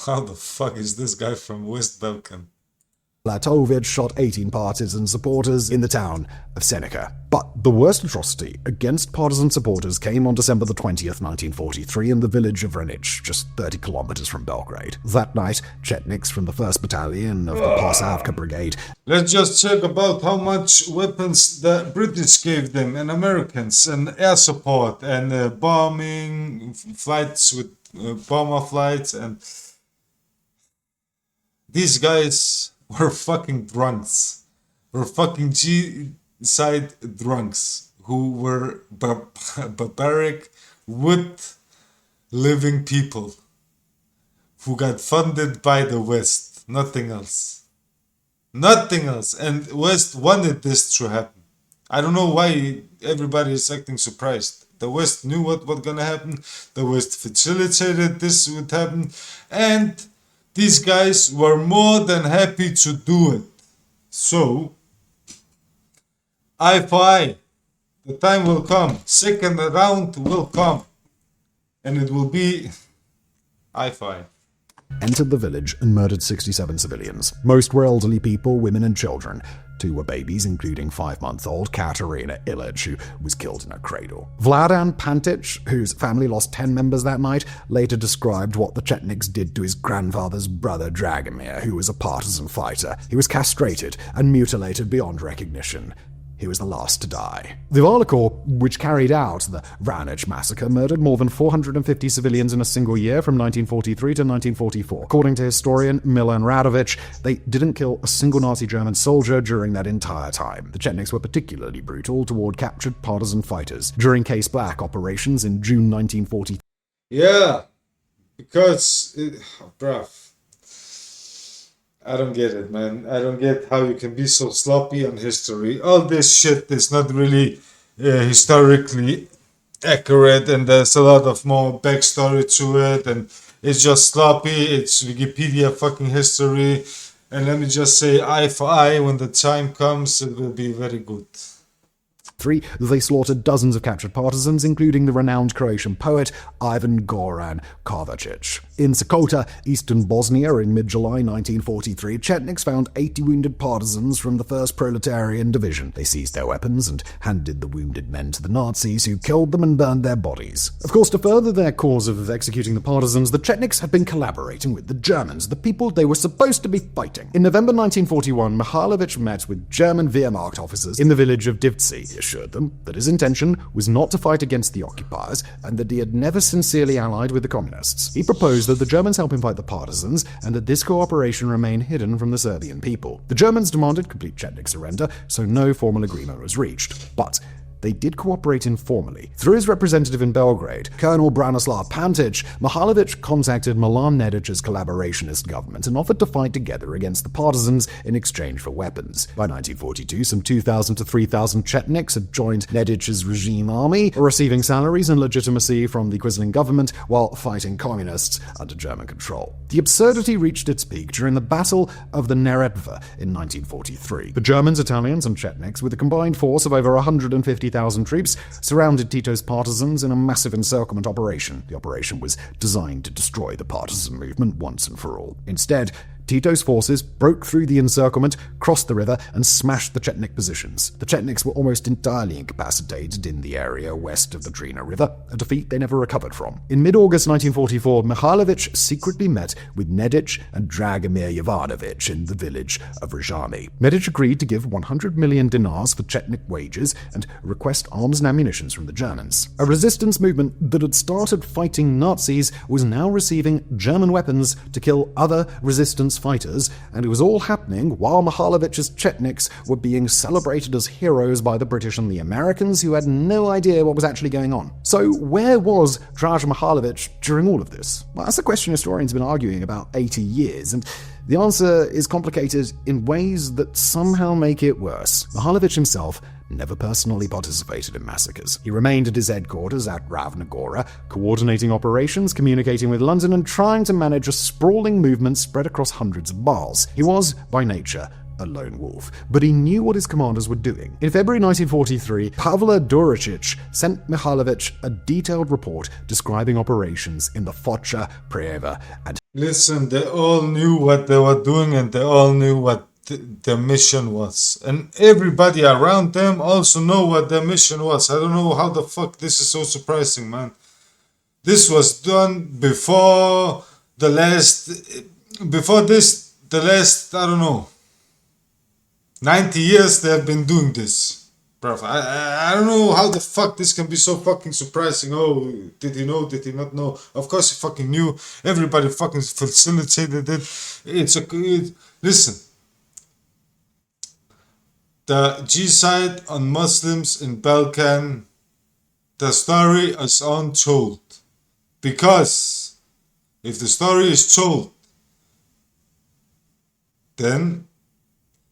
How the fuck is this guy from West Balkan? Latovic shot 18 partisan supporters in the town of Senica. But the worst atrocity against partisan supporters came on December the 20th, 1943, in the village of Vranic, just 30 kilometers from Belgrade. That night, Chetniks from the 1st Battalion of the Posavka Brigade. Let's just check about how much weapons the British gave them, and Americans, and air support, and bombing flights with bomber flights, and these guys were fucking drunks. Were fucking G-side drunks who were barbaric, wood-living people who got funded by the West. Nothing else. And West wanted this to happen. I don't know why everybody is acting surprised. The West knew what was gonna happen. The West facilitated this would happen. And these guys were more than happy to do it. So, eye for eye. The time will come. Second round will come. And it will be eye for eye. Entered the village and murdered 67 civilians. Most were elderly people, women and children. 2 were babies, including 5-month-old Katerina Ilic, who was killed in a cradle. Vladan Pantic, whose family lost 10 members that night, later described what the Chetniks did to his grandfather's brother Dragomir, who was a partisan fighter. He was castrated and mutilated beyond recognition. He was the last to die. The Vala Corps, which carried out the Vranic massacre, murdered more than 450 civilians in a single year from 1943 to 1944. According to historian Milan Radovic, they didn't kill a single Nazi German soldier during that entire time. The Chetniks were particularly brutal toward captured partisan fighters. During Case Black operations in June 1943. Yeah, because, bruv. I don't get it, man. I don't get how you can be so sloppy on history. All this shit is not really historically accurate, and there's a lot of more backstory to it, and it's just sloppy. It's Wikipedia fucking history, and let me just say, eye for eye, when the time comes, it will be very good. They slaughtered dozens of captured partisans, including the renowned Croatian poet Ivan Goran Kovacic. In Sakota, eastern Bosnia, in mid-July 1943, Chetniks found 80 wounded partisans from the 1st Proletarian Division. They seized their weapons and handed the wounded men to the Nazis, who killed them and burned their bodies. Of course, to further their cause of executing the partisans, the Chetniks had been collaborating with the Germans, the people they were supposed to be fighting. In November 1941, Mihailovich met with German Wehrmacht officers in the village of Divtsi. He assured them that his intention was not to fight against the occupiers and that he had never sincerely allied with the communists. He proposed that the Germans help him fight the partisans and that this cooperation remain hidden from the Serbian people. The Germans demanded complete Chetnik surrender, so no formal agreement was reached. But they did cooperate informally. Through his representative in Belgrade, Colonel Branislav Pantic, Mihailovich contacted Milan Nedic's collaborationist government and offered to fight together against the partisans in exchange for weapons. By 1942, some 2,000 to 3,000 Chetniks had joined Nedic's regime army, receiving salaries and legitimacy from the Quisling government while fighting communists under German control. The absurdity reached its peak during the Battle of the Neretva in 1943. The Germans, Italians, and Chetniks, with a combined force of over 150,000 troops, surrounded Tito's partisans in a massive encirclement operation. The operation was designed to destroy the partisan movement once and for all. Instead, Tito's forces broke through the encirclement, crossed the river, and smashed the Chetnik positions. The Chetniks were almost entirely incapacitated in the area west of the Drina River, a defeat they never recovered from. In mid-August 1944, Mihailovich secretly met with Nedic and Dragomir Jovanovic in the village of Rizhani. Nedic agreed to give 100 million dinars for Chetnik wages and request arms and ammunition from the Germans. A resistance movement that had started fighting Nazis was now receiving German weapons to kill other resistance fighters, and it was all happening while Mihailovich's Chetniks were being celebrated as heroes by the British and the Americans, who had no idea what was actually going on. So where was Draž Mihailovich during all of this? Well, that's a question historians have been arguing about 80 years, and the answer is complicated in ways that somehow make it worse. Mihailovich himself never personally participated in massacres. He remained at his headquarters at Ravna Gora, coordinating operations, communicating with London, and trying to manage a sprawling movement spread across hundreds of miles. He was, by nature, a lone wolf, but he knew what his commanders were doing. In February 1943, Pavle Doricic sent Mihailovich a detailed report describing operations in the Foča, Preva, and... Listen, they all knew what they were doing, and they all knew what their mission was, and everybody around them also know what their mission was. I don't know how the fuck this is so surprising, man. This was done before the last, I don't know, 90 years they have been doing this. Bruv, I don't know how the fuck this can be so fucking surprising. Oh, did he know? Did he not know? Of course he fucking knew. Everybody fucking facilitated it. Listen. The genocide on Muslims in Balkan, the story is untold. Because if the story is told, then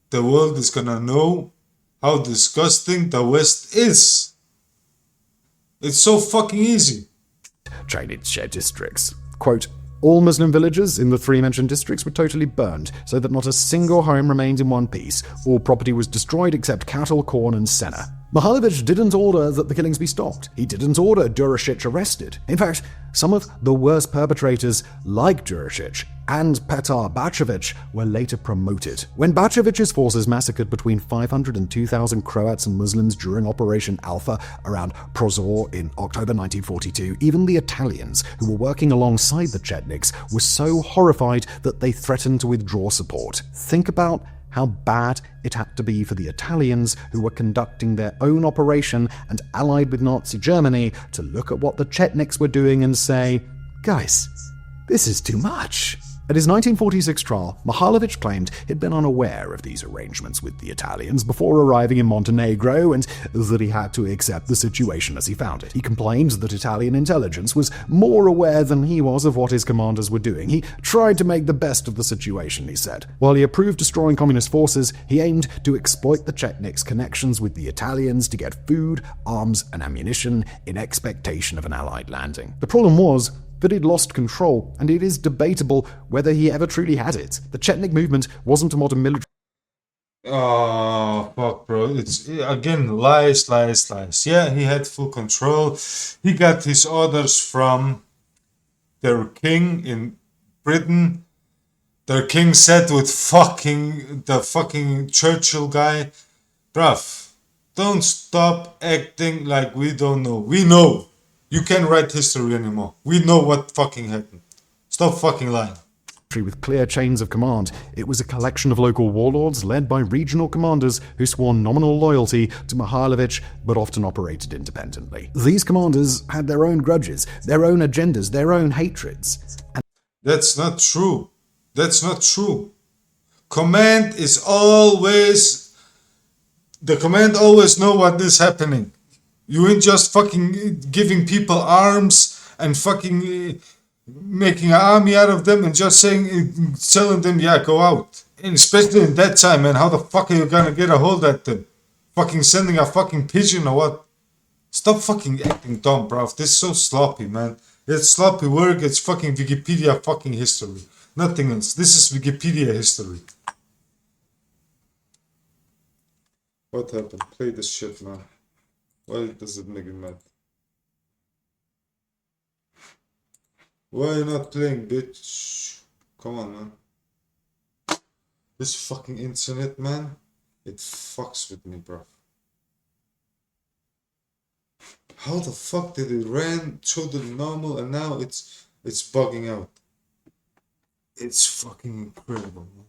the world is gonna know how disgusting the West is. It's so fucking easy. Chetnik districts. Quote, all Muslim villages in the three mentioned districts were totally burned, so that not a single home remained in one piece. All property was destroyed except cattle, corn, and senna. Mihailovich didn't order that the killings be stopped. He didn't order Duricic arrested. In fact, some of the worst perpetrators, like Duricic and Petar Bacevic, were later promoted. When Bacevic's forces massacred between 500 and 2,000 Croats and Muslims during Operation Alpha around Prozor in October 1942, even the Italians, who were working alongside the Chetniks, were so horrified that they threatened to withdraw support. Think about how bad it had to be for the Italians, who were conducting their own operation and allied with Nazi Germany, to look at what the Chetniks were doing and say, guys, this is too much. At his 1946 trial, Mihailovich claimed he'd been unaware of these arrangements with the Italians before arriving in Montenegro and that he had to accept the situation as he found it. He complained that Italian intelligence was more aware than he was of what his commanders were doing. He tried to make the best of the situation, he said. While he approved destroying communist forces, he aimed to exploit the Chetniks' connections with the Italians to get food, arms, and ammunition in expectation of an Allied landing. The problem was that he'd lost control, and it is debatable whether he ever truly had it. The Chetnik movement wasn't a modern military. Oh, fuck, bro. It's, again, lies, lies, lies. Yeah, he had full control. He got his orders from their king in Britain. Their king said with the fucking Churchill guy, bruv, don't stop acting like we don't know. We know. You can't write history anymore. We know what fucking happened. Stop fucking lying. With clear chains of command. It was a collection of local warlords led by regional commanders who swore nominal loyalty to Mihailovich but often operated independently. These commanders had their own grudges, their own agendas, their own hatreds. And that's not true. That's not true. Command is always... The command always know what is happening. You ain't just fucking giving people arms and fucking making an army out of them and just telling them, yeah, go out. And especially in that time, man, how the fuck are you gonna get a hold at them? Fucking sending a fucking pigeon or what? Stop fucking acting dumb, bruv. This is so sloppy, man. It's sloppy work. It's fucking Wikipedia fucking history. Nothing else. This is Wikipedia history. What happened? Play this shit, man. Why does it make you mad? Why are you not playing, bitch? Come on, man. This fucking internet, man, it fucks with me, bro. How the fuck did it ran totally normal and now it's bugging out? It's fucking incredible, man.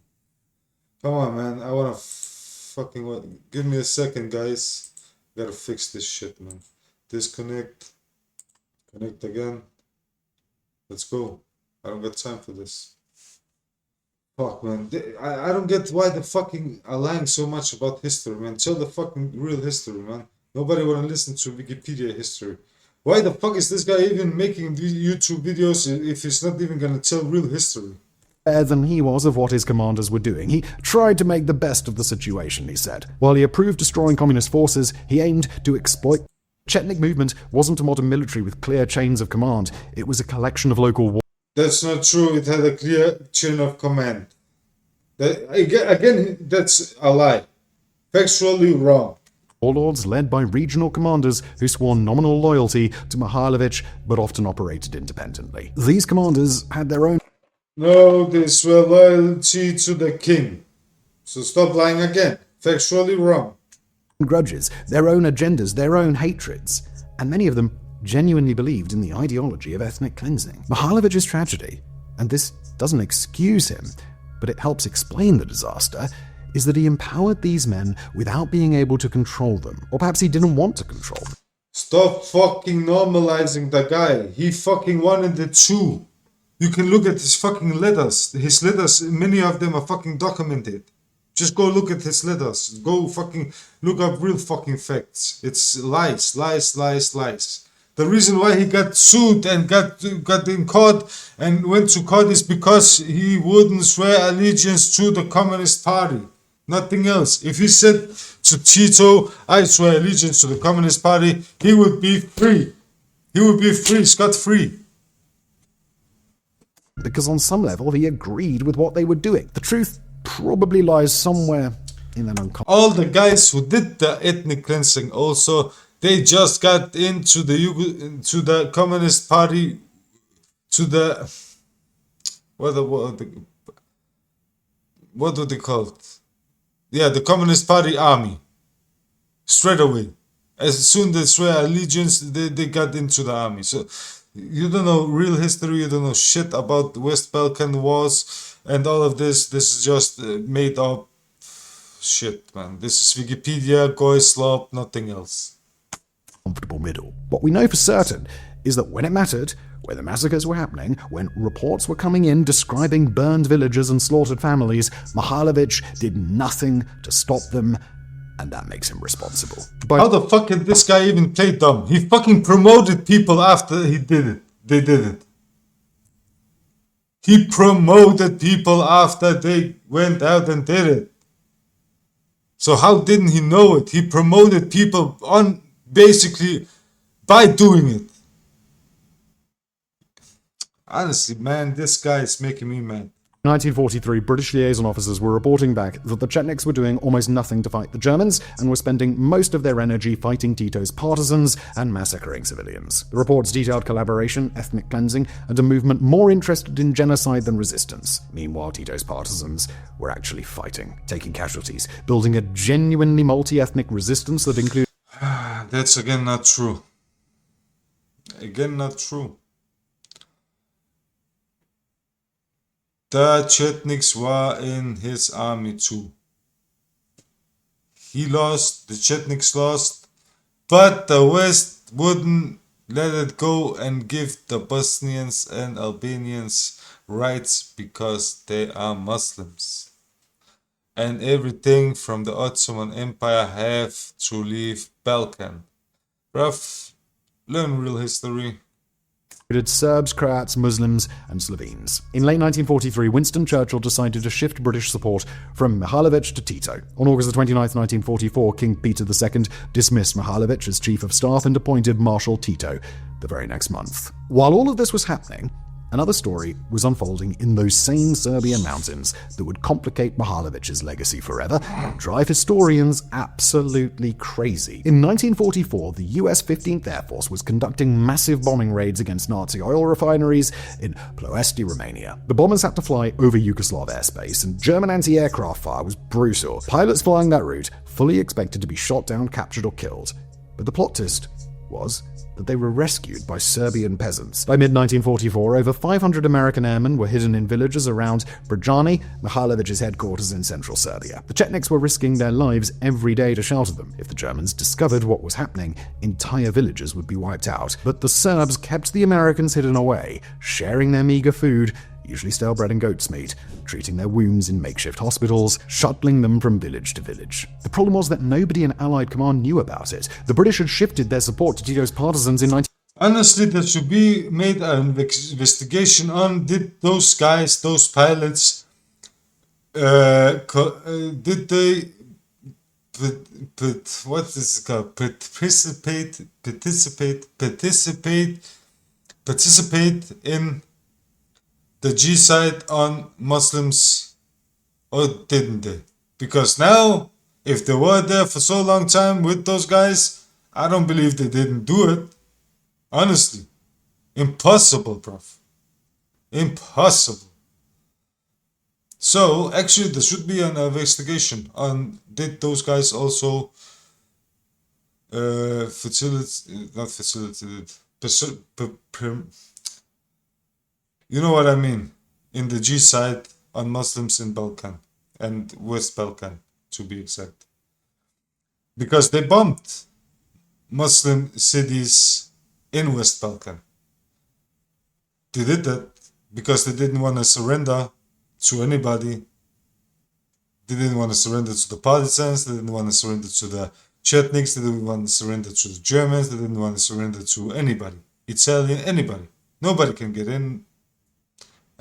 Come on, man. I wanna fucking give me a second, guys. Gotta fix this shit, man. Disconnect. Connect again. Let's go. I don't got time for this. Fuck, man. I don't get why the fucking are lying so much about history, man. Tell the fucking real history, man. Nobody wanna listen to Wikipedia history. Why the fuck is this guy even making these YouTube videos if he's not even gonna tell real history? Than he was of what his commanders were doing. He tried to make the best of the situation, he said. While he approved destroying communist forces, he aimed to exploit. The Chetnik movement wasn't a modern military with clear chains of command. It was a collection of local That's not true. It had a clear chain of command. Again, that's a lie. Factually wrong. warlords led by regional commanders who swore nominal loyalty to Mihailovich but often operated independently. These commanders had their own No, they swear loyalty to the king. So stop lying again. Factually wrong. grudges, their own agendas, their own hatreds, and many of them genuinely believed in the ideology of ethnic cleansing. Mihailovich's tragedy, and this doesn't excuse him, but it helps explain the disaster, is that he empowered these men without being able to control them, or perhaps he didn't want to control them. Stop fucking normalizing the guy. He fucking wanted it too. You can look at his fucking letters. His letters, many of them are fucking documented. Just go look at his letters. Go fucking look up real fucking facts. It's lies, lies, lies, lies. The reason why he got sued and got in court and went to court is because he wouldn't swear allegiance to the Communist Party. Nothing else. If he said to Tito, I swear allegiance to the Communist Party, he would be free. He would be free, scot-free. Because on some level he agreed with what they were doing. The truth probably lies somewhere in an unconscious. All the guys who did the ethnic cleansing also, they just got into the Communist Party, to the what do they call it? Yeah, the Communist Party army. Straight away. As soon as they swear allegiance, they got into the army. So you don't know real history, you don't know shit about the West Balkan wars and all of this. This is just made up shit, man. This is Wikipedia, goy slop, nothing else. Comfortable middle. What we know for certain is that when it mattered, when the massacres were happening, when reports were coming in describing burned villages and slaughtered families, Mihailovich did nothing to stop them, and that makes him responsible. How the fuck did this guy even play dumb? He fucking promoted people after he did it. They did it. He promoted people after they went out and did it. So how didn't he know it? He promoted people on basically by doing it. Honestly, man, this guy is making me mad. In 1943, British liaison officers were reporting back that the Chetniks were doing almost nothing to fight the Germans and were spending most of their energy fighting Tito's partisans and massacring civilians. The reports detailed collaboration, ethnic cleansing, and a movement more interested in genocide than resistance. Meanwhile, Tito's partisans were actually fighting, taking casualties, building a genuinely multi-ethnic resistance that included... That's again not true. Again not true. The Chetniks were in his army too. He lost, the Chetniks lost, but the West wouldn't let it go and give the Bosnians and Albanians rights because they are Muslims. And everything from the Ottoman Empire have to leave Balkan. Bruv, learn real history. Serbs, Croats, Muslims, and Slovenes. In late 1943, Winston Churchill decided to shift British support from Mihailovich to Tito. On August 29, 1944, King Peter II dismissed Mihailovich as chief of staff and appointed Marshal Tito the very next month. While all of this was happening, another story was unfolding in those same Serbian mountains that would complicate Mihailovich's legacy forever and drive historians absolutely crazy. In 1944, the US 15th Air Force was conducting massive bombing raids against Nazi oil refineries in Ploesti, Romania. The bombers had to fly over Yugoslav airspace, and German anti-aircraft fire was brutal. Pilots flying that route fully expected to be shot down, captured, or killed. But the plot twist was that they were rescued by Serbian peasants. By mid-1944, over 500 American airmen were hidden in villages around Brjani, Mihailovich's headquarters in central Serbia. The Chetniks were risking their lives every day to shelter them. If the Germans discovered what was happening, entire villages would be wiped out. But the Serbs kept the Americans hidden away, sharing their meager food, usually stale bread and goat's meat, treating their wounds in makeshift hospitals, shuttling them from village to village. The problem was that nobody in Allied command knew about it. The British had shifted their support to Tito's partisans in 19... Honestly, there should be made an investigation on did those guys, those pilots, did they what is it called? Participate in the genocide on Muslims, or didn't they? Because now, if they were there for so long time with those guys, I don't believe they didn't do it. Honestly. Impossible, bruv. Impossible. So, actually, there should be an investigation on did those guys also you know what I mean, in the genocide on Muslims in Balkan and West Balkan, to be exact. Because they bombed Muslim cities in West Balkan. They did that because they didn't want to surrender to anybody. They didn't want to surrender to the partisans. They didn't want to surrender to the Chetniks. They didn't want to surrender to the Germans. They didn't want to surrender to anybody. Italian, anybody. Nobody can get in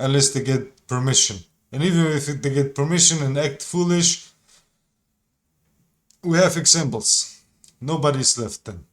unless they get permission. And even if they get permission and act foolish, we have examples. Nobody's left then.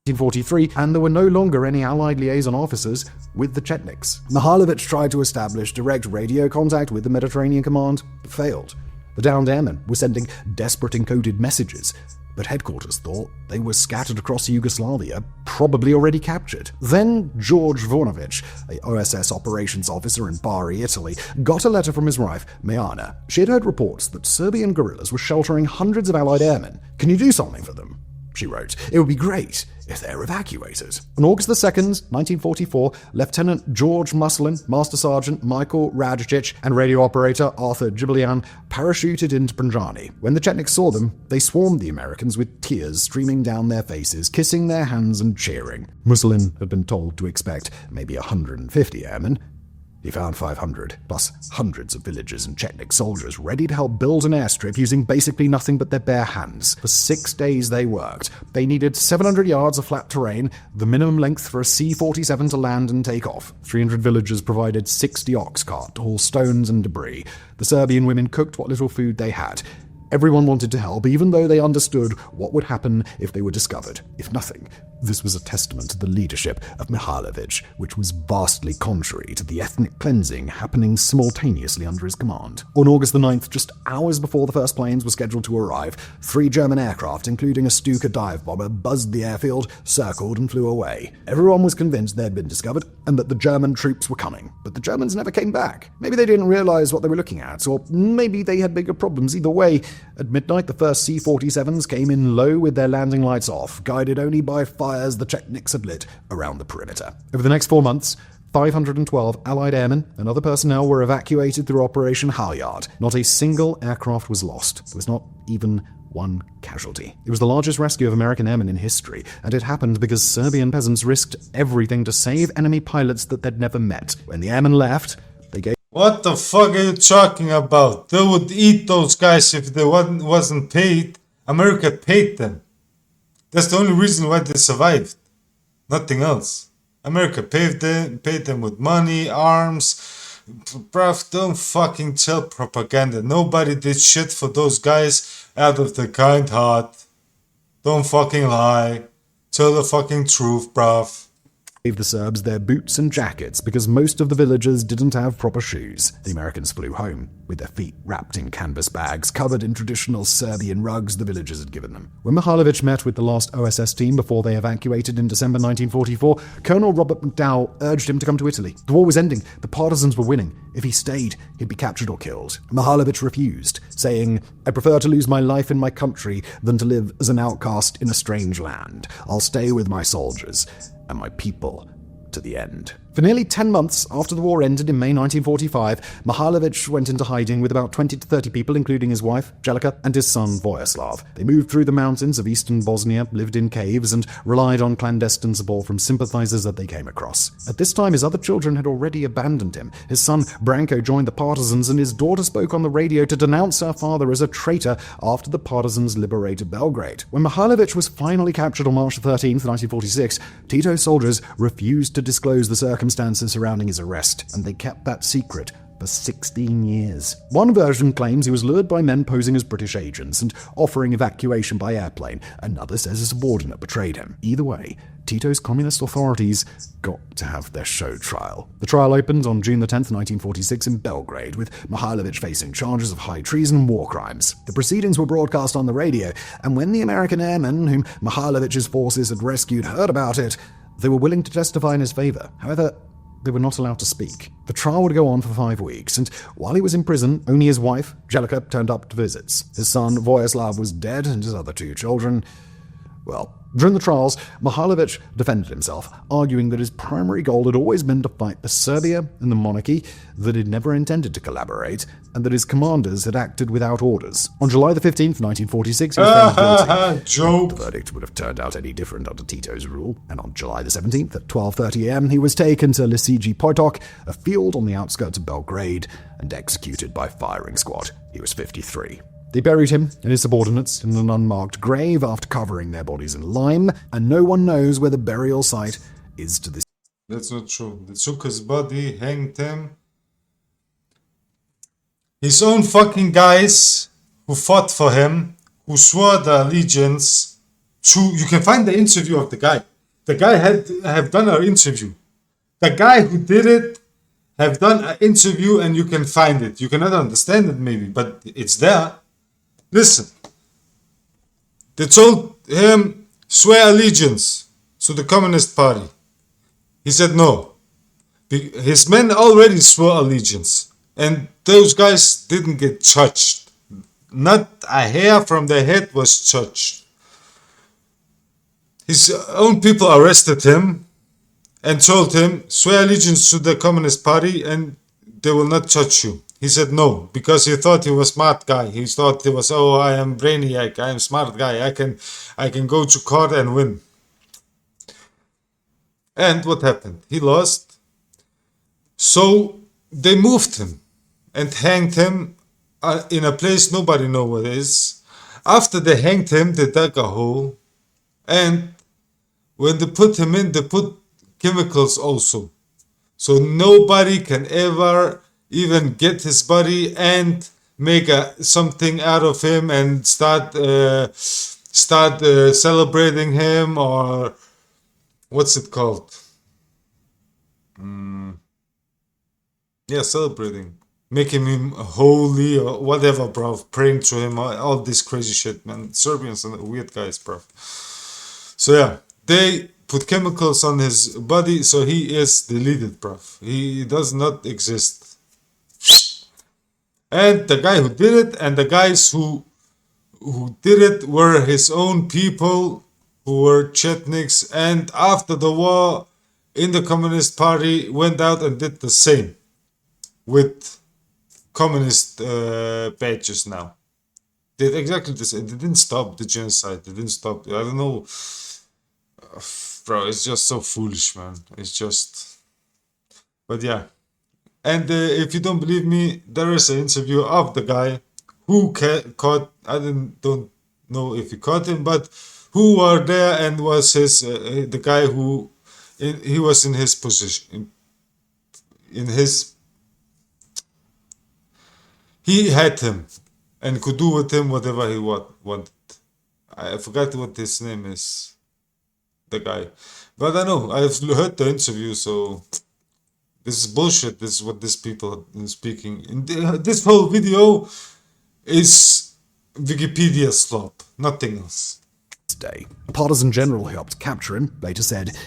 1943, and there were no longer any Allied liaison officers with the Chetniks. Mihailovich tried to establish direct radio contact with the Mediterranean Command, but failed. The downed airmen were sending desperate encoded messages, but headquarters thought they were scattered across Yugoslavia, probably already captured. Then George Vornovich, a OSS operations officer in Bari, Italy, got a letter from his wife, Meana. She had heard reports that Serbian guerrillas were sheltering hundreds of Allied airmen. Can you do something for them? she wrote. It would be great if they're evacuated. On August the 2nd, 1944, Lieutenant George Muslin, Master Sergeant Michael Radjic, and radio operator Arthur Gibilian parachuted into Prunjani. When the Chetniks saw them, they swarmed the Americans with tears streaming down their faces, kissing their hands and cheering. Muslin had been told to expect maybe 150 airmen. He found 500, plus hundreds of villagers and Chetnik soldiers ready to help build an airstrip using basically nothing but their bare hands. For 6 days they worked. They needed 700 yards of flat terrain, the minimum length for a C-47 to land and take off. 300 villagers provided 60 ox cart to haul stones and debris. The Serbian women cooked what little food they had. Everyone wanted to help, even though they understood what would happen if they were discovered. If nothing, this was a testament to the leadership of Mihailovich, which was vastly contrary to the ethnic cleansing happening simultaneously under his command. On August the 9th, just hours before the first planes were scheduled to arrive, 3 German aircraft, including a Stuka dive bomber, buzzed the airfield, circled, and flew away. Everyone was convinced they'd been discovered and that the German troops were coming. But the Germans never came back. Maybe they didn't realize what they were looking at, or maybe they had bigger problems. Either way, at midnight, the first C-47s came in low with their landing lights off, guided only by fires the Chetniks had lit around the perimeter. Over the next 4 months, 512 Allied airmen and other personnel were evacuated through Operation Halyard. Not a single aircraft was lost. There was not even one casualty. It was the largest rescue of American airmen in history, and it happened because Serbian peasants risked everything to save enemy pilots that they'd never met. When the airmen left, they gave... What the fuck are you talking about? They would eat those guys if they wasn't paid. America paid them. That's the only reason why they survived. Nothing else. America paid them with money, arms. Bruv, don't fucking tell propaganda. Nobody did shit for those guys out of their kind heart. Don't fucking lie. Tell the fucking truth, bruv. Gave the Serbs their boots and jackets because most of the villagers didn't have proper shoes. The Americans flew home with their feet wrapped in canvas bags, covered in traditional Serbian rugs the villagers had given them. When Mihailovich met with the last OSS team before they evacuated in December 1944, Colonel Robert McDowell urged him to come to Italy. The war was ending. The partisans were winning. If he stayed, he'd be captured or killed. Mihailovich refused, saying, "I prefer to lose my life in my country than to live as an outcast in a strange land. I'll stay with my soldiers and my people to the end." For nearly 10 months after the war ended in May 1945, Mihailovich went into hiding with about 20 to 30 people, including his wife, Jelika, and his son, Vojislav. They moved through the mountains of eastern Bosnia, lived in caves, and relied on clandestine support from sympathizers that they came across. At this time, his other children had already abandoned him. His son, Branko, joined the partisans, and his daughter spoke on the radio to denounce her father as a traitor after the partisans liberated Belgrade. When Mihailovich was finally captured on March 13, 1946, Tito's soldiers refused to disclose the circumstances surrounding his arrest, and they kept that secret for 16 years. One version claims he was lured by men posing as British agents and offering evacuation by airplane. Another says a subordinate betrayed him. Either way, Tito's communist authorities got to have their show trial. The trial opened on June 10, 1946 in Belgrade, with Mihailovich facing charges of high treason and war crimes. The proceedings were broadcast on the radio, and when the American airmen whom Mihailovich's forces had rescued heard about it, they were willing to testify in his favor. However, they were not allowed to speak. The trial would go on for 5 weeks, and while he was in prison, only his wife, Jelika, turned up to visits. His son, Vojislav, was dead, and his other 2 children, well, during the trials, Mihailovich defended himself, arguing that his primary goal had always been to fight for Serbia and the monarchy, that he'd never intended to collaborate, and that his commanders had acted without orders. On July the 15th, 1946, he was found guilty. Joke. The verdict would have turned out any different under Tito's rule, and on July the 17th at 12:30 a.m., he was taken to Lisiji Potok, a field on the outskirts of Belgrade, and executed by firing squad. He was 53. They buried him and his subordinates in an unmarked grave after covering their bodies in lime, and no one knows where the burial site is to this. That's not true. They took his body, hanged him. His own fucking guys who fought for him, who swore the allegiance to... You can find the interview of the guy. The guy have done an interview. The guy who did it have done an interview, and you can find it. You cannot understand it maybe, but it's there. Listen, they told him, swear allegiance to the Communist Party. He said no. His men already swore allegiance, and those guys didn't get touched. Not a hair from their head was touched. His own people arrested him and told him, swear allegiance to the Communist Party and they will not touch you. He said no, because he thought he was smart guy. He thought he was, oh, I am brainiac, I am smart guy, I can go to court and win. And what happened? He lost. So they moved him and hanged him in a place nobody knows what it is. After they hanged him, they dug a hole, and when they put him in, they put chemicals also. So nobody can ever even get his body and make something out of him and start celebrating him, or what's it called? Yeah, celebrating. Making him holy or whatever, bro. Praying to him, all this crazy shit, man. Serbians are weird guys, bro. So yeah, they put chemicals on his body, so he is deleted, bro. He does not exist. And the guy who did it and the guys who did it were his own people, who were Chetniks, and after the war in the Communist Party went out and did the same with communist badges now. Did exactly the same. They didn't stop the genocide. They didn't stop. I don't know. Bro, it's just so foolish, man. It's just... But yeah. And if you don't believe me, there is an interview of the guy who caught... I don't know if he caught him, but who were there and was his... the guy who... he was in his position. In his... He had him and could do with him whatever he wanted. I forgot what his name is, the guy. But I know, I've heard the interview, so this is bullshit. This is what these people are speaking. This whole video is Wikipedia slop, nothing else. Day. A partisan general who helped capture him later said,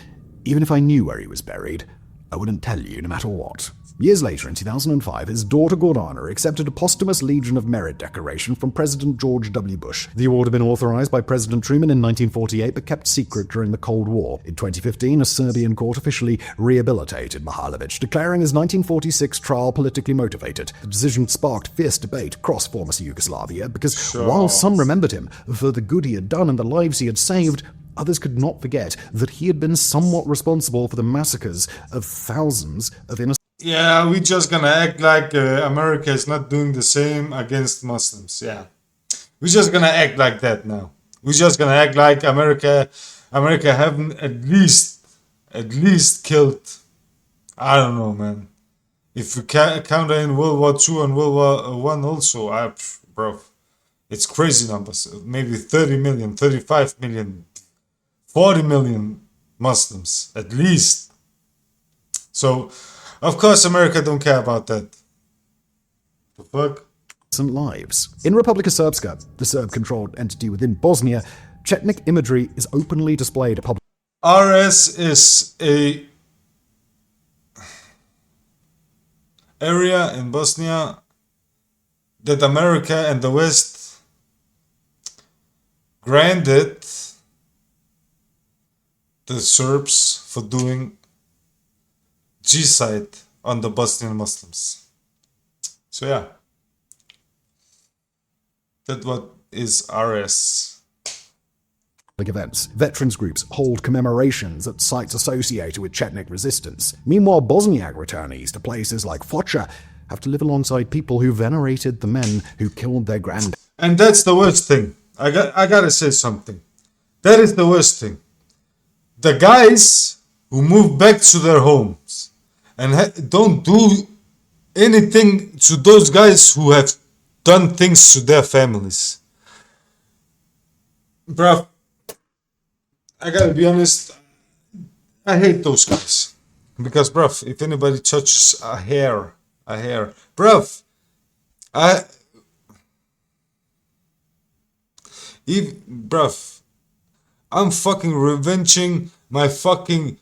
"Even if I knew where he was buried, I wouldn't tell you no matter what." Years later, in 2005, his daughter Gordana accepted a posthumous Legion of Merit decoration from President George W. Bush. The award had been authorized by President Truman in 1948 but kept secret during the Cold War. In 2015, a Serbian court officially rehabilitated Mihailovic, declaring his 1946 trial politically motivated. The decision sparked fierce debate across former Yugoslavia because while some remembered him for the good he had done and the lives he had saved, others could not forget that he had been somewhat responsible for the massacres of thousands of innocent... Yeah, we're just gonna act like America is not doing the same against Muslims. Yeah, we're just gonna act like that now. We're just gonna act like America haven't at least killed. I don't know, man. If we count in World War II and World War One also, bro, it's crazy numbers. Maybe 30 million, 35 million, 40 million Muslims at least. So. Of course, America don't care about that. The fuck? Lives. In Republika Srpska, the Serb-controlled entity within Bosnia, Chetnik imagery is openly displayed at public... RS is a area in Bosnia that America and the West granted the Serbs for doing genocide on the Bosnian Muslims. So yeah, that's what is RS. Events. Veterans groups hold commemorations at sites associated with Chetnik resistance. Meanwhile, Bosniak returnees to places like Foča have to live alongside people who venerated the men who killed their grand... And that's the worst thing. I gotta say something. That is the worst thing. The guys who move back to their homes and don't do anything to those guys who have done things to their families. Bruh, I gotta be honest, I hate those guys. Because, bruv, if anybody touches a hair, bruv, I'm fucking revenging my fucking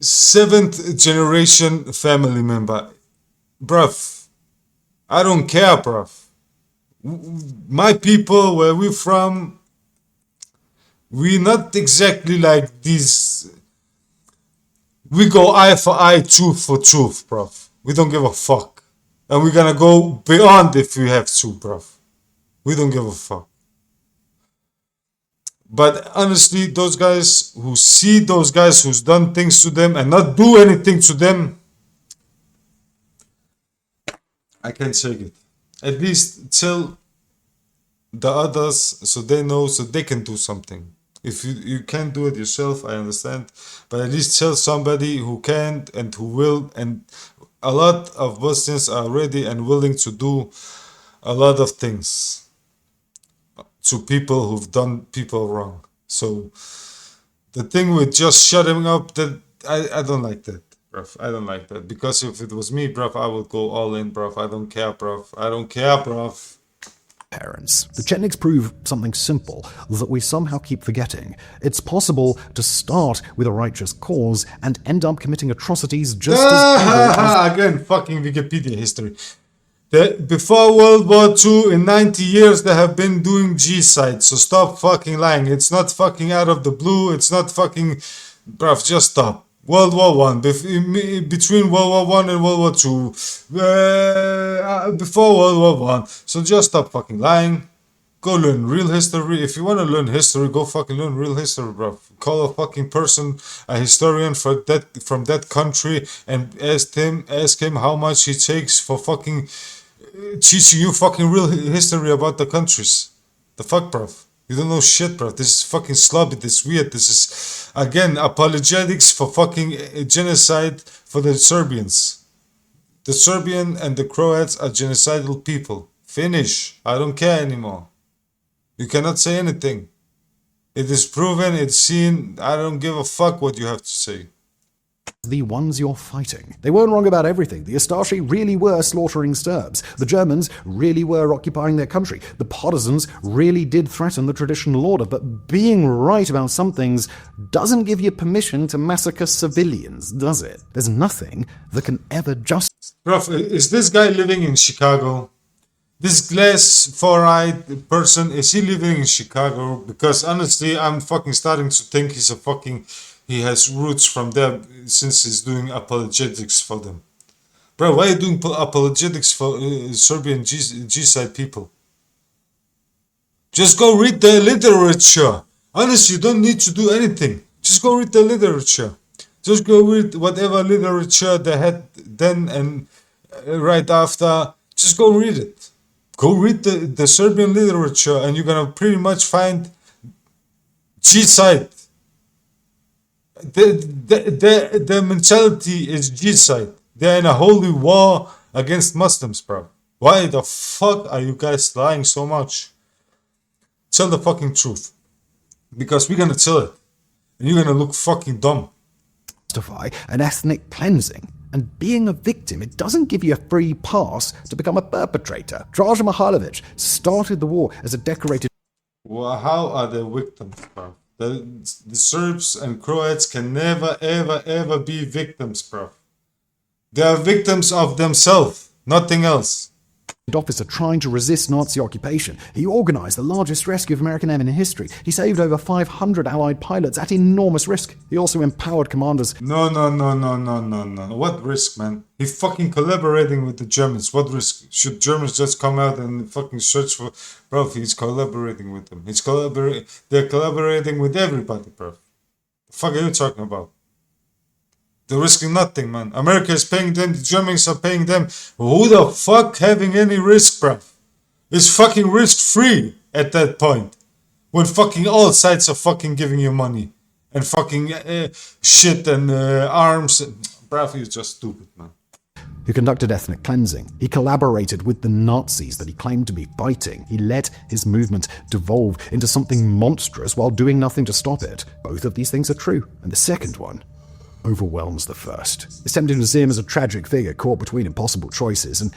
7th generation family member. Bruv, I don't care, bruv. My people, where we're from, We not exactly like these. We go eye for eye, tooth for tooth, bruv. We don't give a fuck. And we're gonna go beyond if we have to, bruv. We don't give a fuck. But honestly, those guys who see those guys who's done things to them and not do anything to them, I can't take it. At least tell the others so they know, so they can do something. If you can't do it yourself, I understand, but at least tell somebody who can and who will. And a lot of Bosnians are ready and willing to do a lot of things to people who've done people wrong. So the thing with just shutting up, that I don't like that, bruv. I don't like that, because if it was me, bruv, I would go all in, bruv. I don't care, bruv. I don't care, bruv. Parents. The Chetniks prove something simple that we somehow keep forgetting. It's possible to start with a righteous cause and end up committing atrocities just as Again, fucking Wikipedia history. Before World War II, in 90 years, they have been doing G-side, so stop fucking lying. It's not fucking out of the blue, it's not fucking... Bruv, just stop. World War One, between World War One and World War Two, before World War One. So just stop fucking lying. Go learn real history. If you want to learn history, go fucking learn real history, bro. Call a fucking person a historian from that country and ask him how much he takes for fucking teaching you fucking real history about the countries. The fuck, bro. You don't know shit, bro. This is fucking sloppy. This is weird. This is, again, apologetics for fucking genocide for the Serbians. The Serbian and the Croats are genocidal people. Finish. I don't care anymore. You cannot say anything. It is proven, it's seen. I don't give a fuck what you have to say. The ones you're fighting. They weren't wrong about everything. The Ustashi really were slaughtering Serbs. The Germans really were occupying their country. The partisans really did threaten the traditional order. But being right about some things doesn't give you permission to massacre civilians, does it? There's nothing that can ever just... Prof, is this guy living in Chicago? This glass four-eyed person, is he living in Chicago? Because honestly, I'm fucking starting to think he's a fucking... He has roots from there since he's doing apologetics for them. Bro, why are you doing apologetics for Serbian G-side people? Just go read the literature. Honestly, you don't need to do anything. Just go read the literature. Just go read whatever literature they had then and right after. Just go read it. Go read the Serbian literature and you're gonna pretty much find G-side. The mentality is G-side. They're in a holy war against Muslims, bro. Why the fuck are you guys lying so much? Tell the fucking truth. Because we're gonna tell it. And you're gonna look fucking dumb. Justify an ethnic cleansing. And being a victim, it doesn't give you a free pass to become a perpetrator. Draža Mihailović started the war as a decorated... Well, how are they victims, bro? The Serbs and Croats can never, ever, ever be victims, bro. They are victims of themselves, nothing else. Officer trying to resist Nazi occupation. He organized the largest rescue of American airmen in history. He saved over 500 Allied pilots at enormous risk. He also empowered commanders. No. What risk, man? He fucking collaborating with the Germans. What risk? Should Germans just come out and fucking search for... Bro, he's collaborating with them. They're collaborating with everybody, bro. The fuck are you talking about? They're risking nothing, man. America is paying them, the Germans are paying them. Who the fuck having any risk, bruv? It's fucking risk-free at that point. When fucking all sides are fucking giving you money. And fucking shit and arms. Bruv, you're just stupid, man. Who conducted ethnic cleansing. He collaborated with the Nazis that he claimed to be fighting. He let his movement devolve into something monstrous while doing nothing to stop it. Both of these things are true. And the second one overwhelms the first. It's tempting to see him as a tragic figure caught between impossible choices, and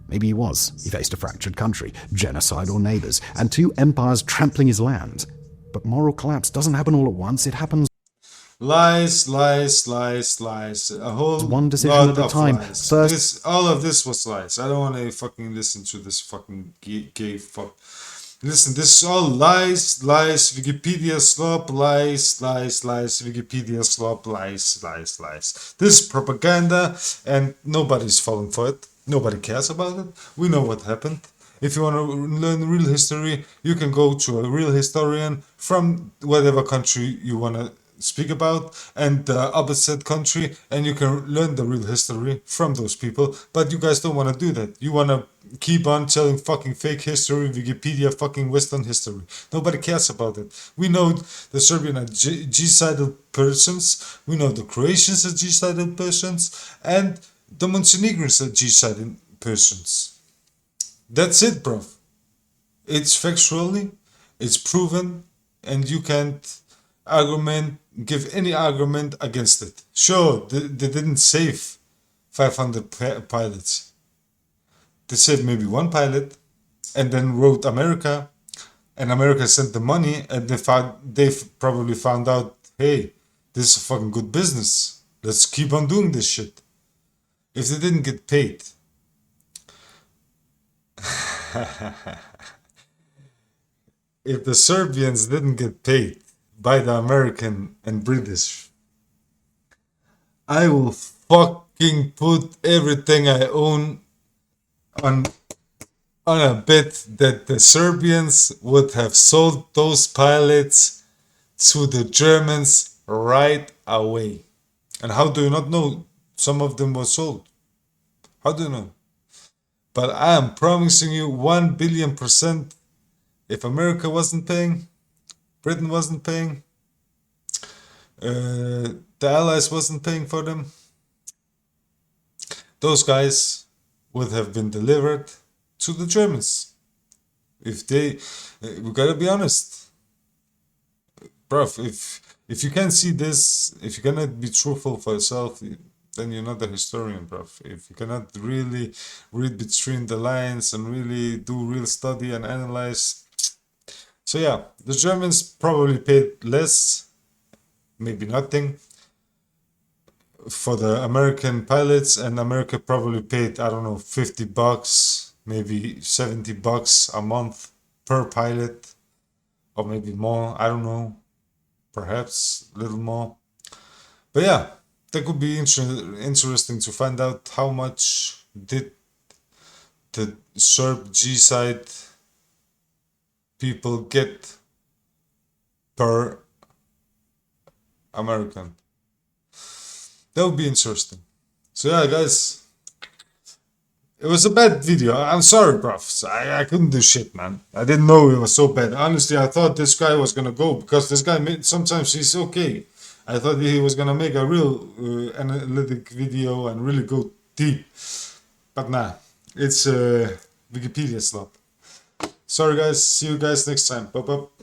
maybe he was. He faced a fractured country, genocidal neighbors, and two empires trampling his land. But moral collapse doesn't happen all at once, it happens Lies. A whole one decision lot at a of time. lies. First, All of this was lies. I don't want to fucking listen to this fucking gay fuck. Listen, this is all lies, lies, Wikipedia slop, lies, lies, lies, Wikipedia slop, lies, lies, lies. This is propaganda, and nobody's falling for it. Nobody cares about it. We know what happened. If you want to learn real history, you can go to a real historian from whatever country you want to speak about, and the opposite country, and you can learn the real history from those people. But you guys don't want to do that. You want to keep on telling fucking fake history, Wikipedia fucking Western history. Nobody cares about it. We know the Serbian are genocidal persons, we know the Croatians are genocidal persons, and the Montenegrins are genocidal persons. That's it, bro. It's factually, it's proven, and you can't give any argument against it. Sure, they didn't save 500 pilots. They saved maybe one pilot, and then wrote America, and America sent the money, and they probably found out, hey, this is a fucking good business. Let's keep on doing this shit. If they didn't get paid, if the Serbians didn't get paid by the American and British, I will fucking put everything I own on a bet that the Serbians would have sold those pilots to the Germans right away. And how do you not know some of them were sold? How do you know? But I am promising you 1,000,000,000%, if America wasn't paying, Britain wasn't paying, the Allies wasn't paying for them, those guys would have been delivered to the Germans. If they, we gotta be honest, bruv. If you can't see this, if you cannot be truthful for yourself, then you're not a historian, bruv. If you cannot really read between the lines and really do real study and analyze. So yeah, the Germans probably paid less, maybe nothing, for the American pilots, and America probably paid, I don't know, $50, maybe $70 a month per pilot, or maybe more, I don't know, perhaps a little more. But yeah, that could be interesting to find out how much did the Serb G-side people get per American. That would be interesting. So yeah, guys, it was a bad video. I'm sorry, bruv. I couldn't do shit, man. I didn't know it was so bad. Honestly, I thought this guy was gonna go, because this guy sometimes he's okay. I thought he was gonna make a real analytic video and really go deep. But nah, it's Wikipedia slop. Sorry guys, see you guys next time. Bye bye.